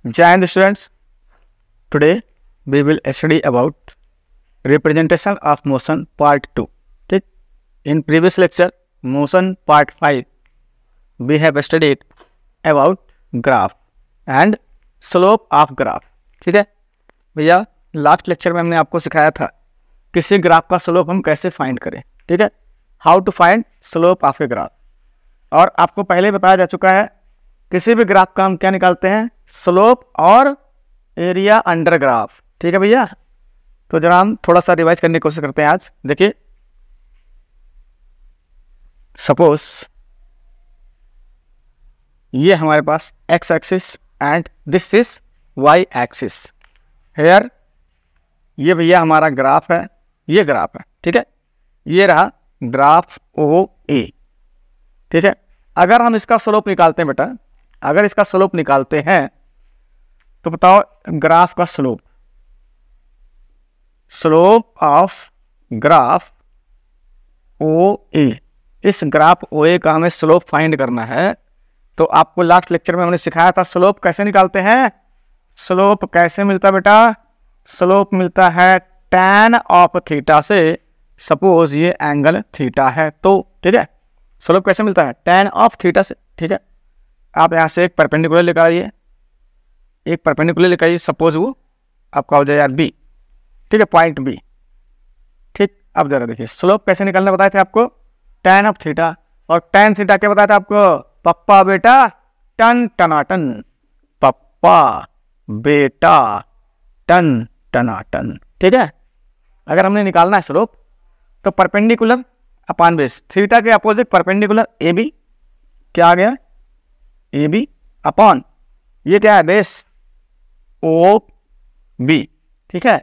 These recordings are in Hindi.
Giant students, today we will study about representation of motion part 2. ठीक, in previous lecture motion part 5 we have studied about graph and slope of graph. ठीक है भैया, लास्ट लेक्चर में हमने आपको सिखाया था किसी ग्राफ का स्लोप हम कैसे फाइंड करें. ठीक है, how to find slope of a graph. और आपको पहले बताया जा चुका है किसी भी ग्राफ का हम क्या निकालते हैं, स्लोप और एरिया अंडर ग्राफ. ठीक है भैया, तो जरा हम थोड़ा सा रिवाइज करने की कोशिश करते हैं. आज देखिए, सपोज ये हमारे पास x axis and this is y axis. Here ये भैया हमारा ग्राफ है, ये ग्राफ है. ठीक है, ये रहा ग्राफ ओ ए. ठीक है, अगर हम इसका स्लोप निकालते हैं बेटा, अगर इसका स्लोप निकालते हैं तो बताओ ग्राफ का slope, slope of graph O ए. इस ग्राफ ओ ए का हमें स्लोप फाइंड करना है. तो आपको लास्ट लेक्चर में हमने सिखाया था स्लोप कैसे निकालते हैं. स्लोप कैसे मिलता है बेटा, स्लोप मिलता है tan ऑफ थीटा से. सपोज ये एंगल थीटा है तो ठीक है, स्लोप कैसे मिलता है, tan ऑफ थीटा से. ठीक है, आप यहाँ से एक परपेंडिकुलर लेकर आइए, एक परपेंडिकुलर लेकर आइए. सपोज वो आपका हो जाए यार बी. ठीक है, पॉइंट बी. ठीक, अब जरा देखिए स्लोप कैसे निकालना बताए थे आपको, tan ऑफ थीटा. और tan थीटा क्या बताया था आपको, पप्पा बेटा टन टनाटन, पप्पा बेटा टन टनाटन. ठीक है, अगर हमने निकालना है स्लोप तो परपेंडिकुलर अपान बेस, थीटा के अपोजिट परपेंडिकुलर ए बी, क्या आ गया ए बी अपॉन ये क्या है बेस ओ बी. ठीक है,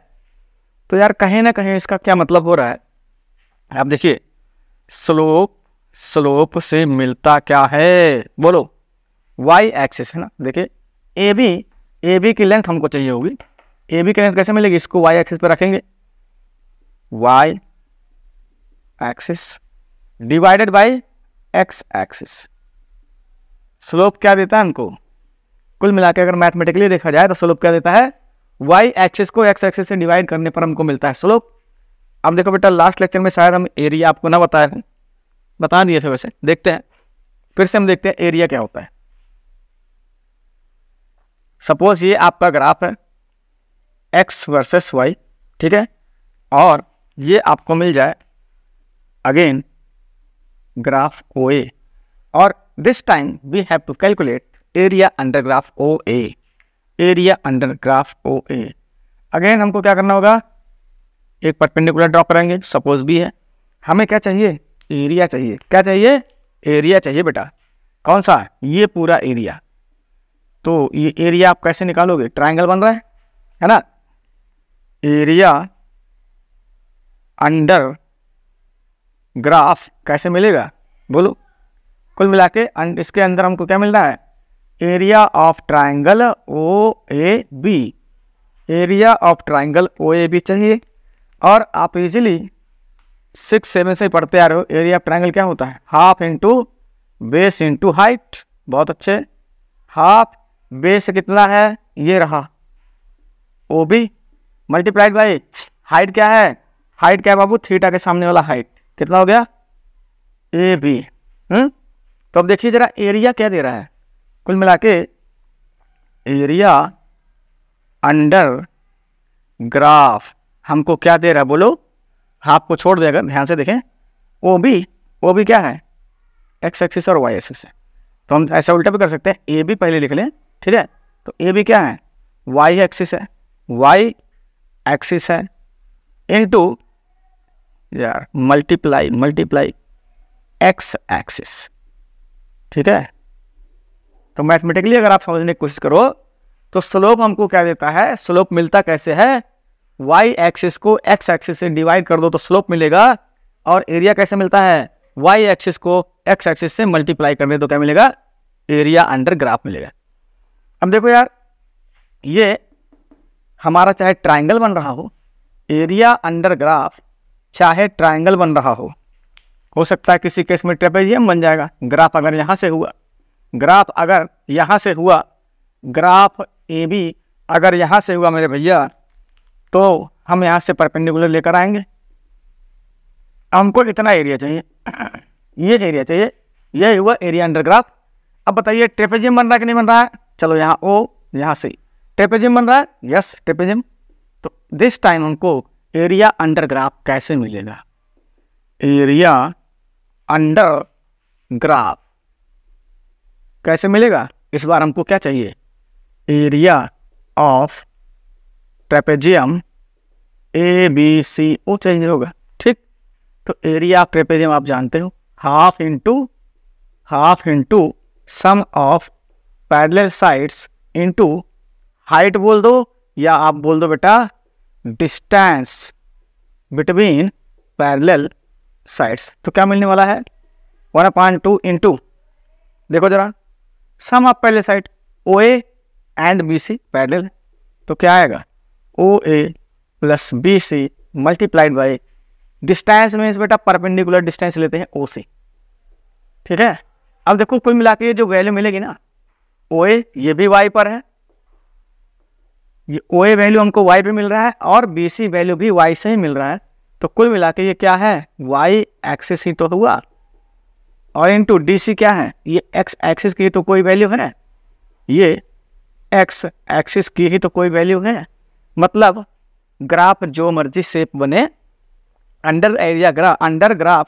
तो यार कहीं ना कहीं इसका क्या मतलब हो रहा है, आप देखिए स्लोप, स्लोप से मिलता क्या है, बोलो वाई एक्सिस है ना. देखिए ए बी की लेंथ हमको चाहिए होगी, ए बी की लेंथ कैसे मिलेगी, इसको वाई एक्सिस पे रखेंगे, Y axis divided by X axis. Slope क्या देता है हमको, कुल मिला के अगर मैथमेटिकली देखा जाए तो स्लोप क्या देता है, वाई एक्सिस को एक्स एक्सिस से डिवाइड करने पर हमको मिलता है स्लोप. अब देखो बेटा, लास्ट लेक्चर में शायद हम एरिया आपको ना बताया है, बता दिए थे वैसे. देखते हैं फिर से, हम देखते हैं एरिया क्या होता है. सपोज ये आपका ग्राफ है एक्स वर्सेस वाई. ठीक है, और ये आपको मिल जाए अगेन ग्राफ ओ ए, और this time we have to calculate area under graph O A. Area under graph O A. Again हमको क्या करना होगा, एक परपेंडिकुलर ड्रॉ करेंगे. सपोज भी है, हमें क्या चाहिए, एरिया चाहिए. क्या चाहिए, एरिया चाहिए बेटा. कौन सा, ये पूरा एरिया. तो ये एरिया आप कैसे निकालोगे, ट्रायंगल बन रहा है ना. एरिया अंडर ग्राफ कैसे मिलेगा, बोलो. कुल मिला के इसके अंदर हमको क्या मिल रहा है, area of triangle O A B. Area of triangle O A B चाहिए. और आप इजीली 6-7 से पढ़ते आ रहे हो, एरिया ऑफ ट्रायंगल क्या होता है, half into base into height. बहुत अच्छे, हाफ बेस कितना है, ये रहा O B multiplied by height. क्या है, हाइट क्या है बाबू, थीटा के सामने वाला हाइट. कितना हो गया, ए बी. तो अब देखिए जरा एरिया क्या दे रहा है, कुल मिला के एरिया अंडर ग्राफ हमको क्या दे रहा है, बोलो. हाफ को छोड़ देगा, ध्यान से देखें. ओ बी क्या है, एक्स एक्सिस और वाई एक्सिस है. तो हम ऐसा उल्टा भी कर सकते हैं, ए बी पहले लिख लें. ठीक है, तो ए बी क्या है, वाई एक्सिस है, वाई एक्सिस है इनटू यार मल्टीप्लाई एक्स एक्सिस. ठीक है, तो मैथमेटिकली अगर आप समझने की कोशिश करो तो स्लोप हमको क्या देता है, स्लोप मिलता कैसे है, वाई एक्सिस को एक्स एक्सिस से डिवाइड कर दो तो स्लोप मिलेगा. और एरिया कैसे मिलता है, वाई एक्सिस को एक्स एक्सिस से मल्टीप्लाई कर दे तो क्या मिलेगा, एरिया अंडर ग्राफ मिलेगा. अब देखो यार, ये हमारा चाहे ट्रायंगल बन रहा हो, एरिया अंडर ग्राफ चाहे ट्रायंगल बन रहा हो सकता है किसी केस में ट्रेपेजियम बन जाएगा. ग्राफ अगर यहाँ से हुआ, ग्राफ अगर यहाँ से हुआ, ग्राफ ए बी अगर यहाँ से हुआ मेरे भैया, तो हम यहाँ से परपेंडिकुलर लेकर आएंगे। हमको इतना एरिया चाहिए, ये एरिया चाहिए, ये हुआ एरिया अंडर ग्राफ। अब बताइए ट्रेपेजियम बन रहा है कि नहीं बन रहा है? चलो यहाँ ओ, यहाँ से ट्रेपेजियम बन रहा है, यस ट्रेपेजियम। तो दिस टाइम हमको एरिया अंडर ग्राफ कैसे मिलेगा? एरिया अंडर ग्राफ कैसे मिलेगा? इस बार हमको क्या चाहिए? Area of trapezium A B C O चाहिए होगा, ठीक। तो एरिया ऑफ ट्रेपेजियम आप जानते हो, half into sum of parallel sides into height बोल दो, या आप बोल दो बेटा डिस्टेंस बिटवीन पैरेलल साइड्स। तो क्या मिलने वाला है? 1/2 इंटू, देखो जरा, sum of parallel side O A and B C parallel, तो क्या आएगा? O A plus B C multiplied by distance means बेटा परपेंडिकुलर डिस्टेंस लेते हैं ओ सी, ठीक है। अब देखो कुल मिला के जो वैल्यू मिलेगी ना, ओ ए ये भी वाई पर है, ये ओ ए वैल्यू हमको वाई पे मिल रहा है और बी सी वैल्यू भी वाई से ही मिल रहा है। तो कुल मिला के ये क्या है? वाई एक्सिस ही तो हुआ, और इनटू डी सी क्या है? ये एक्स एक्सिस की तो कोई वैल्यू है, ये एक्स एक्सिस की ही तो कोई वैल्यू है। मतलब ग्राफ जो मर्जी शेप बने, under graph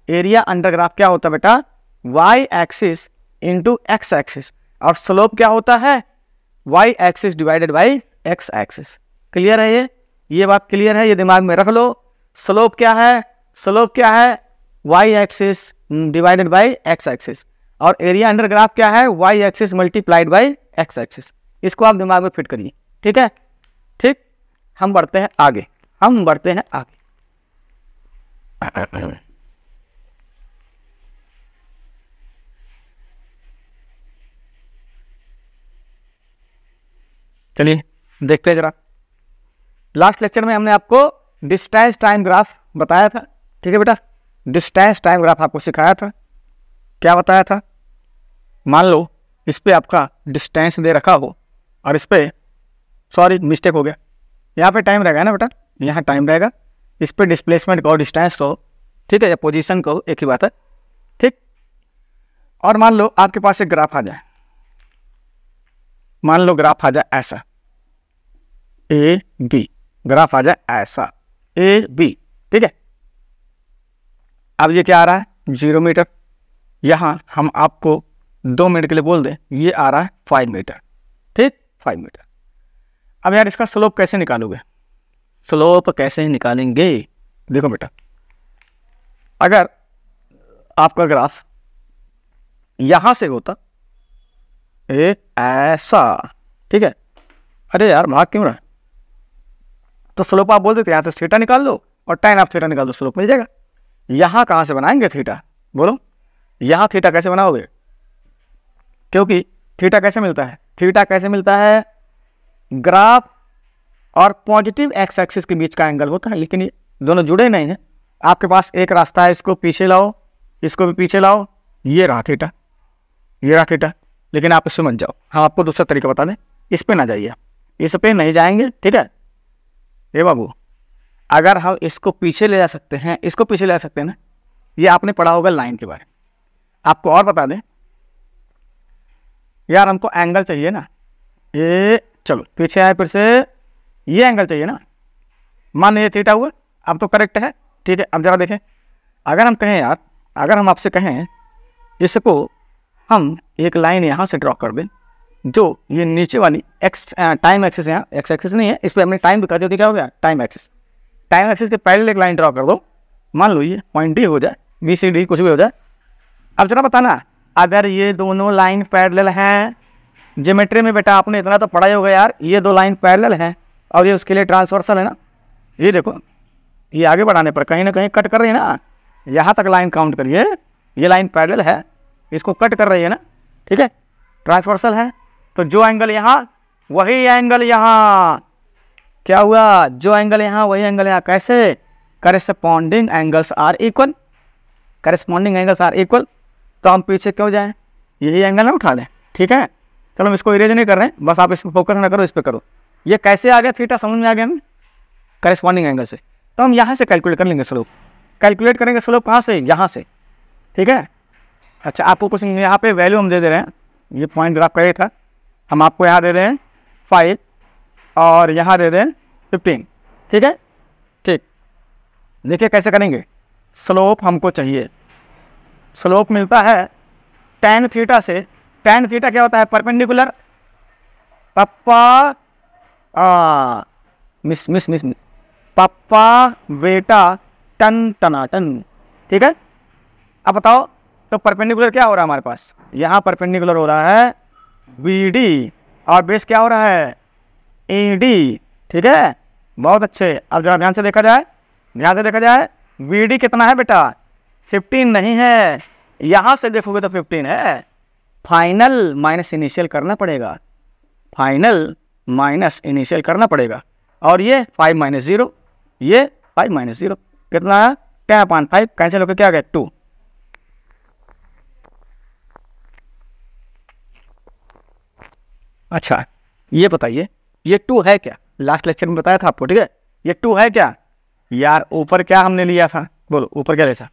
area under graph क्या होता है बेटा? Y axis into X axis, और स्लोप क्या होता है? Y axis divided by X axis. Clear है? ये बात क्लियर है, ये दिमाग में रख लो। स्लोप क्या है? स्लोप क्या है? Y axis divided by X axis, और एरिया अंडर ग्राफ क्या है? Y axis multiplied by X axis. इसको आप दिमाग में फिट करिए, ठीक है। ठीक, हम बढ़ते हैं आगे। चलिए देखते हैं जरा। लास्ट लेक्चर में हमने आपको डिस्टेंस टाइम ग्राफ बताया था, ठीक है बेटा। डिस्टेंस टाइम ग्राफ आपको सिखाया था। क्या बताया था? मान लो इस पे आपका डिस्टेंस दे रखा हो, और इस पे, सॉरी मिस्टेक हो गया, यहाँ पे टाइम रहेगा ना बेटा, यहाँ टाइम रहेगा, इस पे डिस्प्लेसमेंट कहो, डिस्टेंस कहो, ठीक है, या पोजीशन कहो, एक ही बात है, ठीक। और मान लो आपके पास एक ग्राफ आ जाए, मान लो ग्राफ आ जाए ऐसा ए बी, ग्राफ आ जाए ऐसा ए बी, ठीक है। अब ये क्या आ रहा है? 0 मीटर। यहाँ हम आपको 2 मिनट के लिए बोल दें, ये आ रहा है 5 मीटर, ठीक, 5 मीटर। अब यार इसका स्लोप कैसे निकालोगे? स्लोप कैसे निकालेंगे? देखो बेटा, अगर आपका ग्राफ यहां से होता ऐसा, ठीक है, अरे यार भाग क्यों रहा है, तो स्लोप आप बोल देते यहाँ से थीटा निकाल लो और tan ऑफ थीटा निकाल दो, स्लोप मिल जाएगा। यहाँ कहाँ से बनाएंगे थीटा? बोलो, यहाँ थीटा कैसे बनाओगे? क्योंकि थीटा कैसे मिलता है? थीटा कैसे मिलता है? ग्राफ और पॉजिटिव एक्स एक्सिस के बीच का एंगल होता है, लेकिन ये दोनों जुड़े नहीं हैं। आपके पास एक रास्ता है, इसको पीछे लाओ, इसको भी पीछे लाओ, ये रहा थीटा, ये रहा थीटा, लेकिन आप इससे मत जाओ, हम आपको दूसरा तरीका बता दें, इस पे ना जाइए, इस पे नहीं जाएंगे, ठीक है। ये बाबू, अगर हम इसको पीछे ले जा सकते हैं, इसको पीछे ले जा सकते हैं ना, ये आपने पढ़ा होगा लाइन के बारे में। आपको और बता दें यार, हमको एंगल चाहिए ना, ये चलो पीछे आए, फिर से ये एंगल चाहिए ना, मान ये थीटा हुआ, अब तो करेक्ट है, ठीक है। अब जरा देखें, अगर हम कहें यार, अगर हम आपसे कहें इसको हम एक लाइन यहाँ से ड्रॉ कर दें, जो ये नीचे वाली एक्स टाइम एक्सिस, यहाँ एक्स एक्सिस नहीं है, इस पर हमने टाइम दिखा दिया, क्या हो गया? Time axis. टाइम एक्सिस के पहले एक लाइन ड्रॉ कर दो, मान लो ये पॉइंट डी हो जाए, बी सी डी कुछ भी हो जाए। अब जरा बताना, अगर ये दोनों लाइन पैरेलल हैं, ज्योमेट्री में बेटा आपने इतना तो पढ़ा ही होगा यार, ये 2 लाइन पैरेलल हैं और ये उसके लिए ट्रांसवर्सल है ना, ये देखो, ये आगे बढ़ाने पर कहीं ना कहीं कट कर रही है ना, यहाँ तक लाइन काउंट करिए, ये लाइन पैरेलल है, इसको कट कर रही है ना, ठीक है, ट्रांसवर्सल है। तो जो एंगल यहाँ वही एंगल यहाँ, क्या हुआ? जो एंगल यहाँ वही एंगल यहाँ। कैसे? Corresponding angles are equal, corresponding angles are equal. तो हम पीछे क्यों जाएं, यही एंगल ना उठा लें, ठीक है। चलो हम इसको इरेज नहीं कर रहे हैं, बस आप इस पर फोकस ना करो, इस पर करो। ये कैसे आ गया थीटा, समझ में आ गया ना, करेस्पॉन्डिंग एंगल से। तो हम यहाँ से कैलकुलेट कर लेंगे स्लोप, कैलकुलेट करेंगे स्लोप कहाँ से, यहाँ से, ठीक है। अच्छा आपको कुछ यहाँ पे वैल्यू हम दे दे रहे हैं, ये पॉइंट ग्राफ का ये था, हम आपको यहाँ दे रहे हैं 5 और यहाँ दे रहे हैं 15, ठीक है। ठीक, देखिए कैसे करेंगे। स्लोप हमको चाहिए, स्लोप मिलता है tan थीटा से। tan थीटा क्या होता है, परपेंडिकुलर, पप्पा मिस मिस मिस पप्पा बेटा टन टनाटन, ठीक है। अब बताओ तो परपेंडिकुलर क्या हो रहा है हमारे पास, यहाँ परपेंडिकुलर हो रहा है BD और बेस क्या हो रहा है AD, ठीक है। बहुत अच्छे, अब जरा ध्यान से देखा जाए, ध्यान से देखा जाए, BD कितना है बेटा, 15 नहीं है, यहाँ से देखोगे तो 15 है। फाइनल माइनस इनिशियल करना पड़ेगा, फाइनल माइनस इनिशियल करना पड़ेगा। और ये 5 माइनस 0, ये 5 माइनस 0 कितना है, 10/5 कैंसिल होकर क्या आ गया 2। अच्छा ये बताइए ये 2 है क्या, लास्ट लेक्चर में बताया था आपको, ठीक है। ये 2 है क्या यार, ऊपर क्या हमने लिया था, बोलो ऊपर क्या लिया था,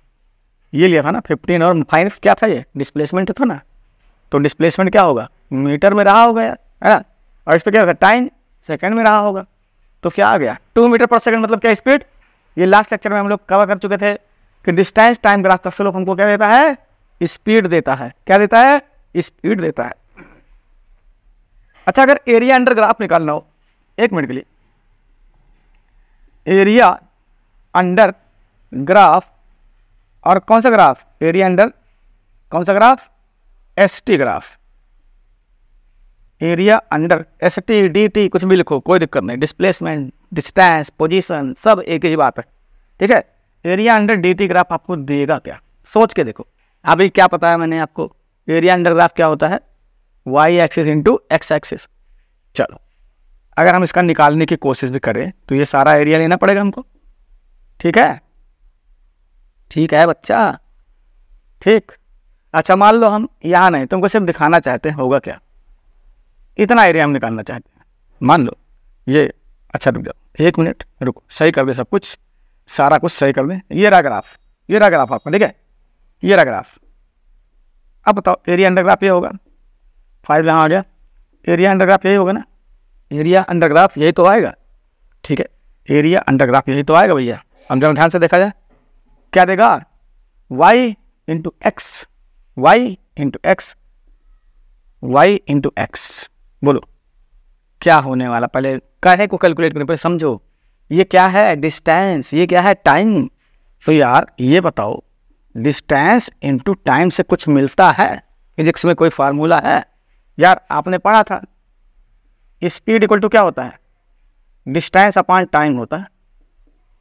ये लिया था ना 15 और 5 क्या था, ये डिस्प्लेसमेंट था ना। तो डिस्प्लेसमेंट क्या होगा, मीटर में रहा होगा यार, है ना। और इस पर क्या था, टाइम सेकंड में रहा होगा। तो क्या आ गया 2 मीटर पर सेकंड, मतलब क्या स्पीड। ये लास्ट लेक्चर में हम लोग कवर कर चुके थे कि डिस्टेंस टाइम ग्राफ का स्लोप हमको क्या देता है, स्पीड देता है। क्या देता है, स्पीड देता है। अच्छा अगर एरिया अंडर ग्राफ निकालना हो, 1 मिनट के लिए, एरिया अंडर ग्राफ, और कौन सा ग्राफ, एरिया अंडर कौन सा graph, ST graph, area under ST DT कुछ भी लिखो कोई दिक्कत नहीं, डिस्प्लेसमेंट डिस्टेंस पोजीशन सब एक ही बात है, ठीक है। एरिया अंडर DT ग्राफ आपको देगा क्या, सोच के देखो। अभी क्या पता है मैंने आपको, एरिया अंडर ग्राफ क्या होता है, y axis into x axis. चलो अगर हम इसका निकालने की कोशिश भी करें तो ये सारा एरिया लेना पड़ेगा हमको, ठीक है, ठीक है बच्चा, ठीक। अच्छा मान लो हम यहाँ नहीं, तुमको सिर्फ दिखाना चाहते हैं होगा क्या, इतना एरिया हम निकालना चाहते हैं, मान लो ये। अच्छा रुक जाओ 1 मिनट, रुको सही कर दे सब कुछ, सारा कुछ सही कर दे। ये रहा ग्राफ, ये रहा ग्राफ आपका, ठीक है, ये रहा ग्राफ। अब बताओ एरिया अंडर ग्राफ ये होगा, 5 यहाँ आ गया, एरिया अंडर ग्राफ यही होगा ना, एरिया अंडर ग्राफ यही तो आएगा, ठीक है, एरिया अंडर ग्राफ यही तो आएगा भैया। हम जब ध्यान से देखा जाए क्या देगा, y into X, Y into X, Y into X. बोलो क्या होने वाला, पहले काहे को कैलकुलेट करने, पहले समझो ये क्या है डिस्टेंस, ये क्या है टाइम। तो यार ये बताओ डिस्टेंस इंटू टाइम से कुछ मिलता है, फिजिक्स में कोई फार्मूला है यार, आपने पढ़ा था स्पीड इक्वल टू क्या होता है, डिस्टेंस अपॉन टाइम होता है।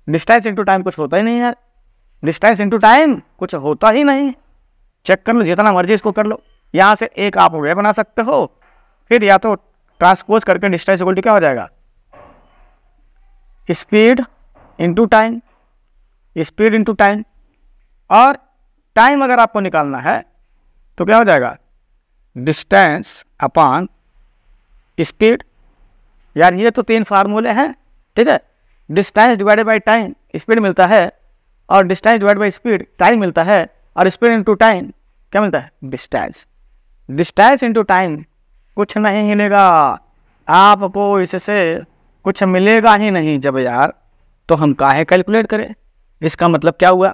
डिस्टेंस इंटू टाइम कुछ होता ही नहीं यार, डिस्टेंस इंटू टाइम कुछ होता ही नहीं। चेक कर लो जितना मर्जी इसको कर लो, यहाँ से एक आप वे बना सकते हो, फिर या तो ट्रांसपोज करके डिस्टेंस इक्वल टू क्या हो जाएगा, speed into time, speed into time. और टाइम अगर आपको निकालना है तो क्या हो जाएगा, डिस्टेंस अपॉन स्पीड। यार ये तो 3 फार्मूले हैं, ठीक है। Distance divided by time speed मिलता है, और distance divided by speed time मिलता है, और स्पीड इंटू टाइम क्या मिलता है, डिस्टेंस। डिस्टेंस इंटू टाइम कुछ नहीं मिलेगा आपको, इससे कुछ मिलेगा ही नहीं जब यार, तो हम काहे कैलकुलेट करें। इसका मतलब क्या हुआ,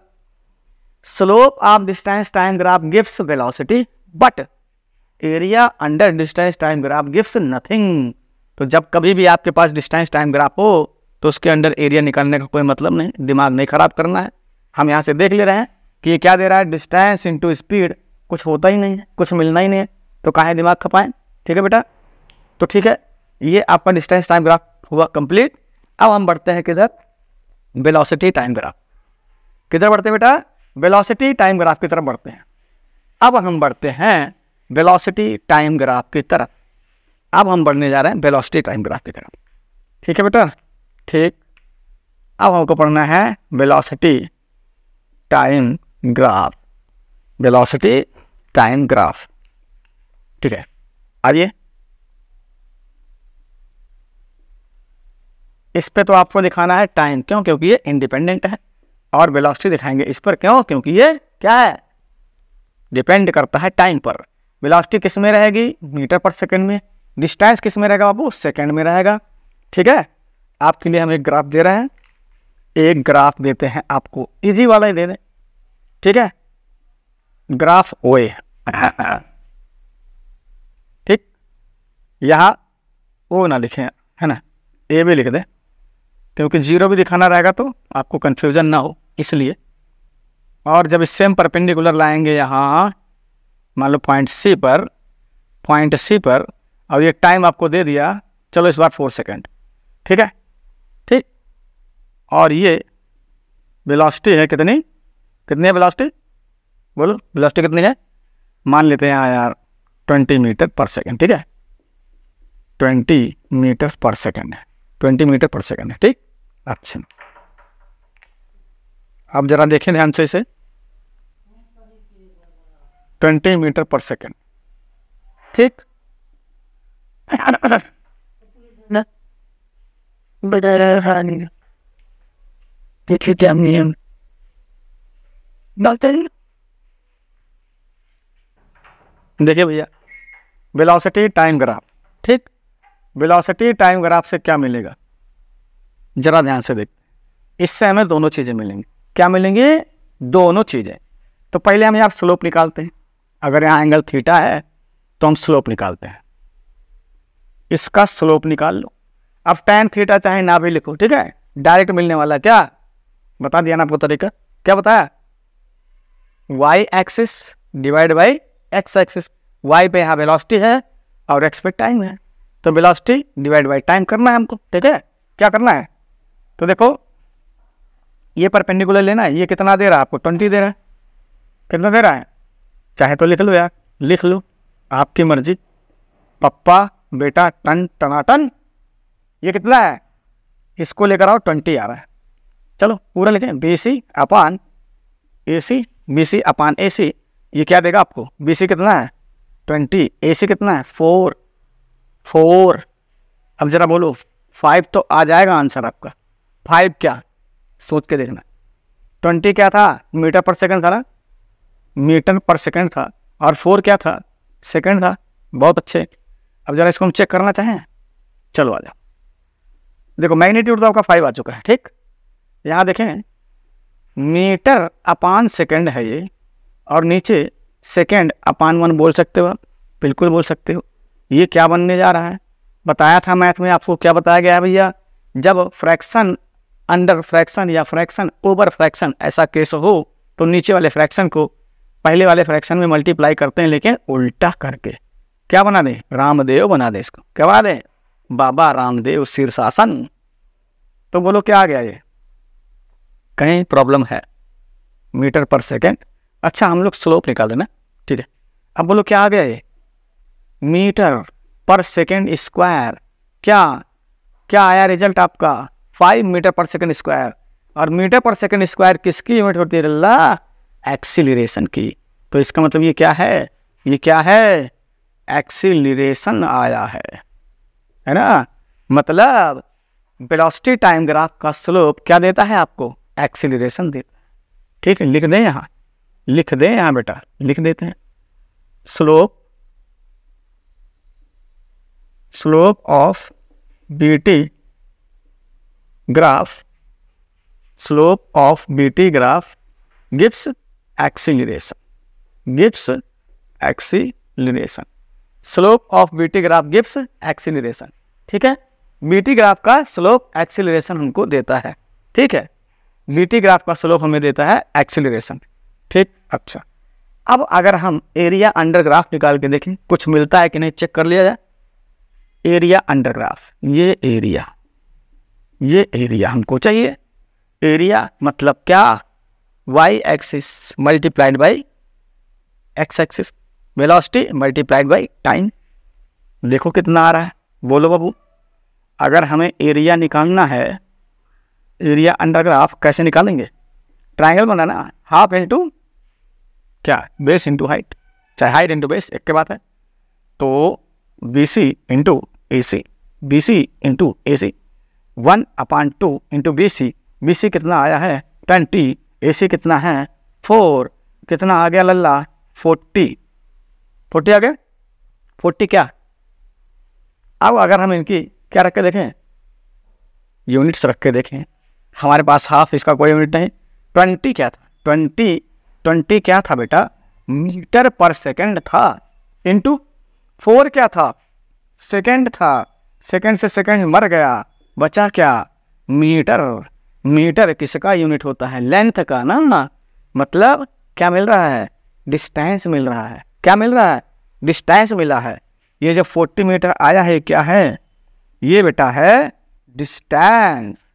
slope of distance time graph gives velocity but area under distance time graph gives nothing. तो जब कभी भी आपके पास डिस्टेंस टाइम ग्राफ हो तो उसके अंडर एरिया निकालने का कोई मतलब नहीं, दिमाग नहीं खराब करना है। हम यहाँ से देख ले रहे हैं कि ये क्या दे रहा है, डिस्टेंस इंटू स्पीड, कुछ होता ही नहीं है, कुछ मिलना ही नहीं है, तो काहे दिमाग खपाएं, ठीक है बेटा। तो ठीक है, ये आपका डिस्टेंस टाइम ग्राफ हुआ कंप्लीट। अब हम बढ़ते हैं किधर, वेलोसिटी टाइम ग्राफ। किधर बढ़ते हैं बेटा, वेलोसिटी टाइम ग्राफ की तरफ बढ़ते हैं। अब हम बढ़ते हैं वेलोसिटी टाइम ग्राफ की तरफ। अब हम बढ़ने जा रहे हैं वेलोसिटी टाइम ग्राफ की तरफ, ठीक है बेटा, ठीक। अब हमको पढ़ना है velocity time graph, velocity time graph, ठीक है। आइए इस पे तो आपको दिखाना है टाइम, क्यों? क्योंकि ये इंडिपेंडेंट है। और वेलोसिटी दिखाएंगे इस पर, क्यों? क्योंकि ये क्या है? डिपेंड करता है टाइम पर। वेलोसिटी किस में रहेगी? मीटर पर सेकंड में। डिस्टेंस किस में रहेगा बाबू? सेकंड में रहेगा। ठीक है, आपके लिए हम एक ग्राफ दे रहे हैं, एक ग्राफ देते हैं आपको, इजी वाला ही दे दें। ठीक है, ग्राफ ओए ठीक, यहाँ ओ ना लिखें, है ना, ए भी लिख दें, क्योंकि जीरो भी दिखाना रहेगा तो आपको कंफ्यूजन ना हो इसलिए। और जब इससे हम परपेंडिकुलर लाएंगे यहाँ, मान लो पॉइंट सी पर, और ये टाइम आपको दे दिया, चलो इस बार 4 सेकेंड। ठीक है, ठीक। और ये वेलोसिटी है कितनी है वेलोसिटी? बोलो वेलोसिटी कितनी है? मान लेते हैं यार 20 मीटर पर सेकेंड। ठीक है, 20 मीटर पर सेकेंड है, 20 मीटर पर सेकेंड है। ठीक, अच्छा, अब जरा देखें ध्यान से इसे, 20 मीटर पर सेकेंड। ठीक, देखिए भैया, वेलोसिटी टाइम ग्राफ। ठीक, वेलोसिटी टाइम ग्राफ से क्या मिलेगा, जरा ध्यान से देख। इससे हमें दोनों चीजें मिलेंगी। क्या मिलेंगी? दोनों चीजें। तो पहले हम यहाँ स्लोप निकालते हैं। अगर यहाँ एंगल थीटा है तो हम स्लोप निकालते हैं, इसका स्लोप निकाल लो। अब tan थीटा चाहे ना भी लिखो, ठीक है, डायरेक्ट मिलने वाला। क्या बता दिया ना आपको तरीका? क्या बताया? y axis divide by x axis. y पे यहाँ वेलोसिटी है और x पे टाइम है, तो वेलोसिटी डिवाइड बाई टाइम करना है हमको। ठीक है, क्या करना है? तो देखो, ये परपेंडिकुलर लेना है। ये कितना दे रहा है आपको? 20 दे रहा है। कितना दे रहा है? चाहे तो लिख लो यार, लिख लो, आपकी मर्जी। पप्पा बेटा टन टनाटन, ये कितना है? इसको लेकर आओ, 20 आ रहा है। चलो पूरा लिखें, BC अपान AC, BC अपान AC। ये क्या देगा आपको? BC कितना है? 20, AC कितना है? 4। अब जरा बोलो, 5 तो आ जाएगा आंसर आपका। 5 क्या? सोच के देखना। 20 क्या था? मीटर पर सेकंड था ना, मीटर पर सेकंड था। और 4 क्या था? सेकंड था। बहुत अच्छे। अब जरा इसको हम चेक करना चाहें, चलो आ जाओ। देखो मैग्नीट्यूड तो आपका 5 आ चुका है। ठीक, यहाँ देखें, मीटर अपान सेकंड है ये, और नीचे सेकंड अपान 1 बोल सकते हो आप, बिल्कुल बोल सकते हो। ये क्या बनने जा रहा है? बताया था मैथ में आपको, क्या बताया गया है भैया? जब फ्रैक्शन अंडर फ्रैक्शन या फ्रैक्शन ओवर फ्रैक्शन ऐसा केस हो, तो नीचे वाले फ्रैक्शन को पहले वाले फ्रैक्शन में मल्टीप्लाई करते हैं, लेकिन उल्टा करके। क्या बना दें? रामदेव बना दें इसको। क्या बना दें? बाबा रामदेव शीर्षासन। तो बोलो क्या आ गया? ये कहीं प्रॉब्लम है? मीटर पर सेकेंड। अच्छा, हम लोग स्लोप निकाले ना, ठीक है। अब बोलो क्या आ गया? ये मीटर पर सेकेंड स्क्वायर। क्या क्या आया रिजल्ट आपका? 5 मीटर पर सेकेंड स्क्वायर। और मीटर पर सेकेंड स्क्वायर किसकी यूनिट होती है? अल्लाह, एक्सीलरेशन की। तो इसका मतलब ये क्या है? ये क्या है? एक्सीलरेशन आया है ना। मतलब वेलोसिटी टाइम ग्राफ का स्लोप क्या देता है आपको? एक्सीलरेशन देता है। ठीक है, लिख दें यहाँ, लिख दें यहाँ बेटा, लिख देते हैं। Slope of BT graph, slope of BT graph gives acceleration, gives acceleration. Slope of BT graph gives acceleration. ठीक है, बीटी ग्राफ का स्लोप एक्सीलरेशन हमको देता है। ठीक है, बीटी ग्राफ का स्लोप हमें देता है एक्सीलरेशन। ठीक, अच्छा, अब अगर हम एरिया अंडर ग्राफ निकाल के देखें, कुछ मिलता है कि नहीं, चेक कर लिया जाए। एरिया अंडर ग्राफ, ये एरिया हमको चाहिए। एरिया मतलब क्या? y axis multiplied by x axis, velocity multiplied by time. देखो कितना आ रहा है, बोलो बाबू। अगर हमें एरिया निकालना है, एरिया अंडर ग्राफ कैसे निकालेंगे? ट्रायंगल बनाना, हाफ इंटू क्या? बेस इंटू हाइट, चाहे हाइट इंटू बेस, एक के बात है। तो BC into AC, BC into AC, 1/2 into BC कितना आया है 20, AC कितना है 4, कितना आ गया लल्ला 40 आ गया 40 क्या। अब अगर हम इनकी क्या रख के देखें, यूनिट्स रख के देखें, हमारे पास हाफ, इसका कोई यूनिट नहीं। 20 क्या था, 20 क्या था बेटा, मीटर पर सेकंड था, इंटू 4 क्या था, सेकंड था, सेकंड से सेकंड मर गया, बचा क्या मीटर। मीटर किसका यूनिट होता है, लेंथ का ना, मतलब क्या मिल रहा है, डिस्टेंस मिल रहा है। क्या मिल रहा है, डिस्टेंस मिला है। ये जो 40 मीटर आया है क्या है, ये बेटा है डिस्टेंस,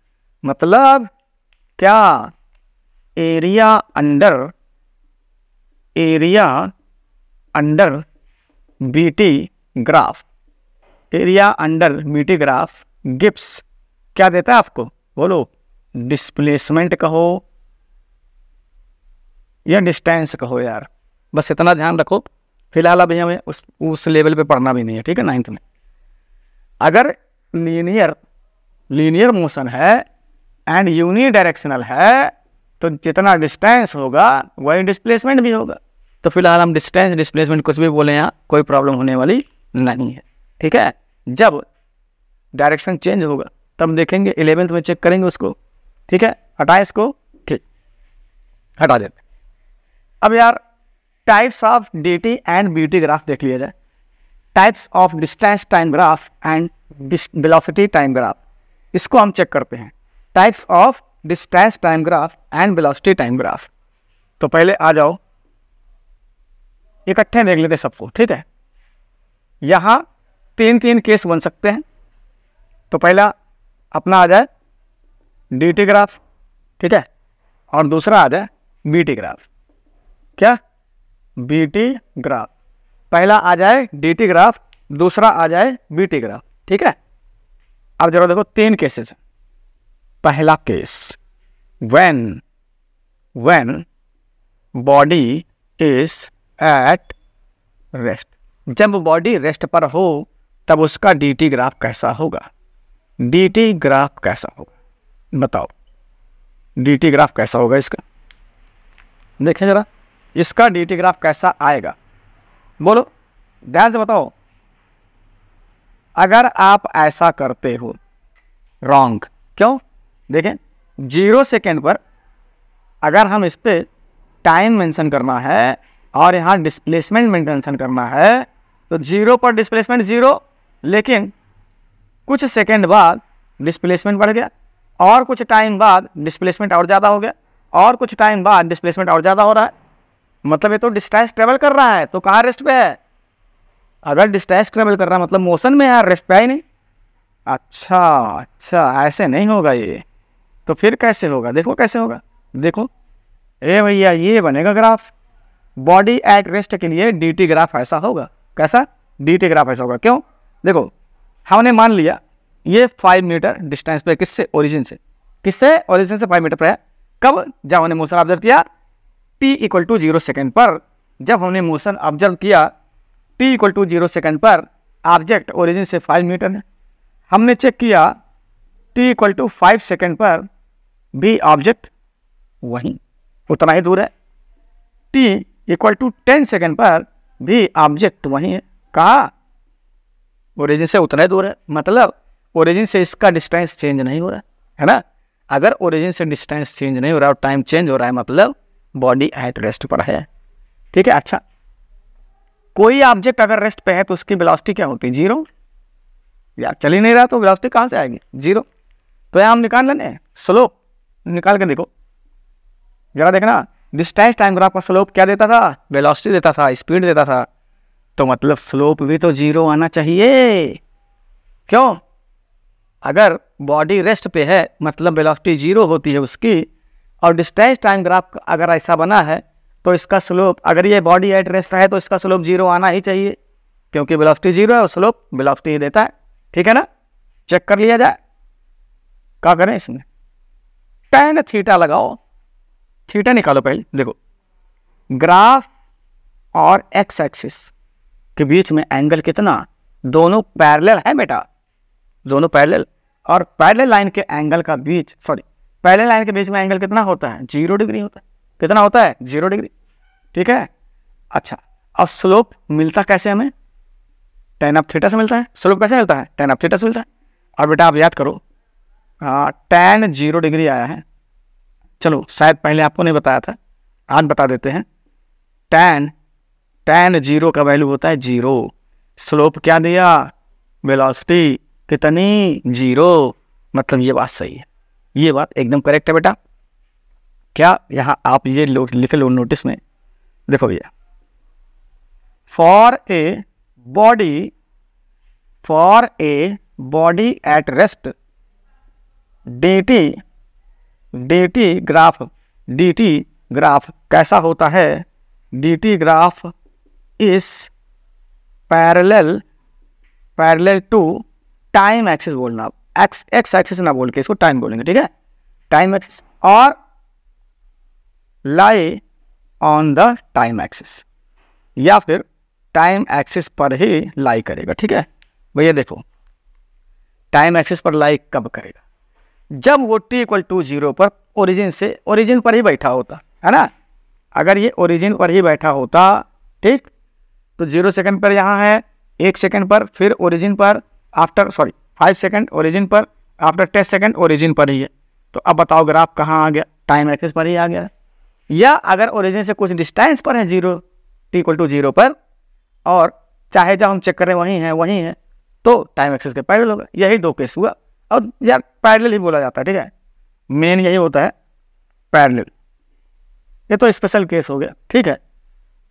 मतलब क्या, area under BT graph. Area under BT graph Gibbs क्या देता है आपको, बोलो, डिस्प्लेसमेंट कहो या डिस्टेंस कहो यार, बस इतना ध्यान रखो। फिलहाल अभी हमें उस लेवल पे पढ़ना भी नहीं है, ठीक है। 9th में अगर लीनियर मोशन है एंड यूनी डायरेक्शनल है, तो जितना डिस्टेंस होगा वही डिस्प्लेसमेंट भी होगा। तो फिलहाल हम डिस्टेंस डिस्प्लेसमेंट कुछ भी बोले, यहाँ कोई प्रॉब्लम होने वाली नहीं है, ठीक है। जब डायरेक्शन चेंज होगा तब देखेंगे, 11th में चेक करेंगे उसको, ठीक है। हटाए इसको, ठीक, हटा देते। अब यार types of DT and BT graph देख लिया जाए। Types of distance time graph and velocity time graph, इसको हम चेक करते हैं। Types of distance time graph and velocity time graph. तो पहले आ जाओ, इकट्ठे देख लेते सबको, ठीक है। यहाँ 3 केस बन सकते हैं। तो पहला अपना आ जाए DT ग्राफ, ठीक है, और दूसरा आ जाए BT ग्राफ। क्या, BT ग्राफ। पहला आ जाए DT ग्राफ, दूसरा आ जाए BT ग्राफ, ठीक है। अब जरा देखो 3 केसेस हैं। पहला case, when body is at rest, जब बॉडी रेस्ट पर हो तब उसका DT ग्राफ कैसा होगा। DT ग्राफ कैसा होगा बताओ, DT ग्राफ कैसा होगा इसका, देखें जरा, इसका DT ग्राफ कैसा आएगा, बोलो, ध्यान से बताओ। अगर आप ऐसा करते हो, रॉन्ग, क्यों, देखें 0 सेकेंड पर अगर हम इस पर टाइम मेंशन करना है और यहाँ डिस्प्लेसमेंट मेंशन करना है, तो 0 पर डिस्प्लेसमेंट 0, लेकिन कुछ सेकेंड बाद डिस्प्लेसमेंट बढ़ गया, और कुछ टाइम बाद डिस्प्लेसमेंट और ज़्यादा हो गया, और कुछ टाइम बाद डिस्प्लेसमेंट और ज़्यादा हो रहा है। मतलब ये तो डिस्टेंस ट्रेवल कर रहा है, तो कहाँ रेस्ट पे है। अगर डिस्टेंस ट्रेवल कर रहा है मतलब मोशन में है, रेस्ट पे है ही नहीं। अच्छा, ऐसे नहीं होगा ये, तो फिर कैसे होगा, देखो कैसे होगा, देखो ए भैया, ये बनेगा ग्राफ। बॉडी एट रेस्ट के लिए DT ग्राफ ऐसा होगा। कैसा, DT ग्राफ ऐसा होगा। क्यों, देखो हमने मान लिया ये 5 मीटर डिस्टेंस पे, किससे, ओरिजिन से, किससे, ओरिजिन से 5 मीटर पर है। कब, जब हमने मोशन ऑब्जर्व किया t = 0 सेकेंड पर। जब हमने मोशन ऑब्जर्व किया t = 0 सेकेंड पर, ऑब्जेक्ट ओरिजिन से 5 मीटर है। हमने चेक किया t = 5 सेकेंड पर भी ऑब्जेक्ट वहीं उतना ही दूर है। t = 10 सेकेंड पर भी ऑब्जेक्ट वहीं है। कहाँ, ओरिजिन से उतना ही दूर है, मतलब ओरिजिन से इसका डिस्टेंस चेंज नहीं हो रहा है ना। अगर ओरिजिन से डिस्टेंस चेंज नहीं हो रहा और टाइम चेंज हो रहा है, मतलब बॉडी एट रेस्ट पर है, ठीक है। अच्छा, कोई ऑब्जेक्ट अगर रेस्ट पे है तो उसकी वेलोसिटी क्या होती है, 0। यार चल ही नहीं रहा तो वेलोसिटी कहाँ से आएगी, 0। तो यहाँ हम निकाल लेने, स्लोप निकाल के देखो जरा, देखना डिस्टेंस टाइम ग्राफ का स्लोप क्या देता था, वेलोसिटी देता था, स्पीड देता था। तो मतलब स्लोप भी तो 0 आना चाहिए। क्यों, अगर बॉडी रेस्ट पे है मतलब वेलोसिटी 0 होती है उसकी, और डिस्टेंस टाइम ग्राफ अगर ऐसा बना है तो इसका स्लोप, अगर ये बॉडी एट रेस्ट है तो इसका स्लोप 0 आना ही चाहिए, क्योंकि वेलोसिटी 0 है और स्लोप वेलोसिटी ही देता है, ठीक है ना। चेक कर लिया जाए, क्या करें इसमें, tan थीटा लगाओ, थीटा निकालो पहले। देखो ग्राफ और एक्स एक्सिस के बीच में एंगल कितना, दोनों पैरेलल है बेटा, दोनों पैरेलल, और पैरेलल लाइन के एंगल का बीच पैरेलल लाइन के बीच में एंगल कितना होता है? 0 डिग्री होता है। कितना होता है? 0 डिग्री। ठीक है। अच्छा, और स्लोप मिलता कैसे हमें? tan ऑफ थीटा से मिलता है। स्लोप कैसे मिलता है? tan ऑफ थीटा से मिलता है। और बेटा आप याद करो, tan 0 डिग्री आया है। चलो शायद पहले आपको नहीं बताया था, आज बता देते हैं। tan 0 का वैल्यू होता है 0। स्लोप क्या दिया? वेलोसिटी कितनी? 0। मतलब ये बात सही है, ये बात एकदम करेक्ट है बेटा। क्या यहाँ आप ये लिख लो नोटिस में, देखो भैया, for a body at rest dt graph कैसा होता है? dt graph is parallel to time axis बोलना, एक्स एक्सिस ना बोल के इसको टाइम बोलेंगे। ठीक है, टाइम एक्सिस, और lie on the time axis, या फिर टाइम एक्सिस पर ही लाई करेगा। ठीक है भैया, देखो टाइम एक्सिस पर लाई कब करेगा? जब वो t=0 पर ओरिजिन पर ही बैठा होता है ना। अगर ये ओरिजिन पर ही बैठा होता, ठीक, तो 0 सेकंड पर यहाँ है, 1 सेकंड पर, फिर ओरिजिन पर, आफ्टर 5 सेकंड ओरिजिन पर, आफ्टर 10 सेकंड ओरिजिन पर ही है। तो अब बताओ ग्राफ कहाँ आ गया? टाइम एक्सिस पर ही आ गया। या अगर ओरिजिन से कुछ डिस्टेंस पर है t=0 पर, और चाहे जब हम चेक करें वहीं है, तो टाइम एक्सिस के पैरेलल होगा। यही दो केस हुआ, और यार पैरेलल ही बोला जाता है। ठीक है, मेन यही होता है पैरेलल, ये तो स्पेशल केस हो गया। ठीक है,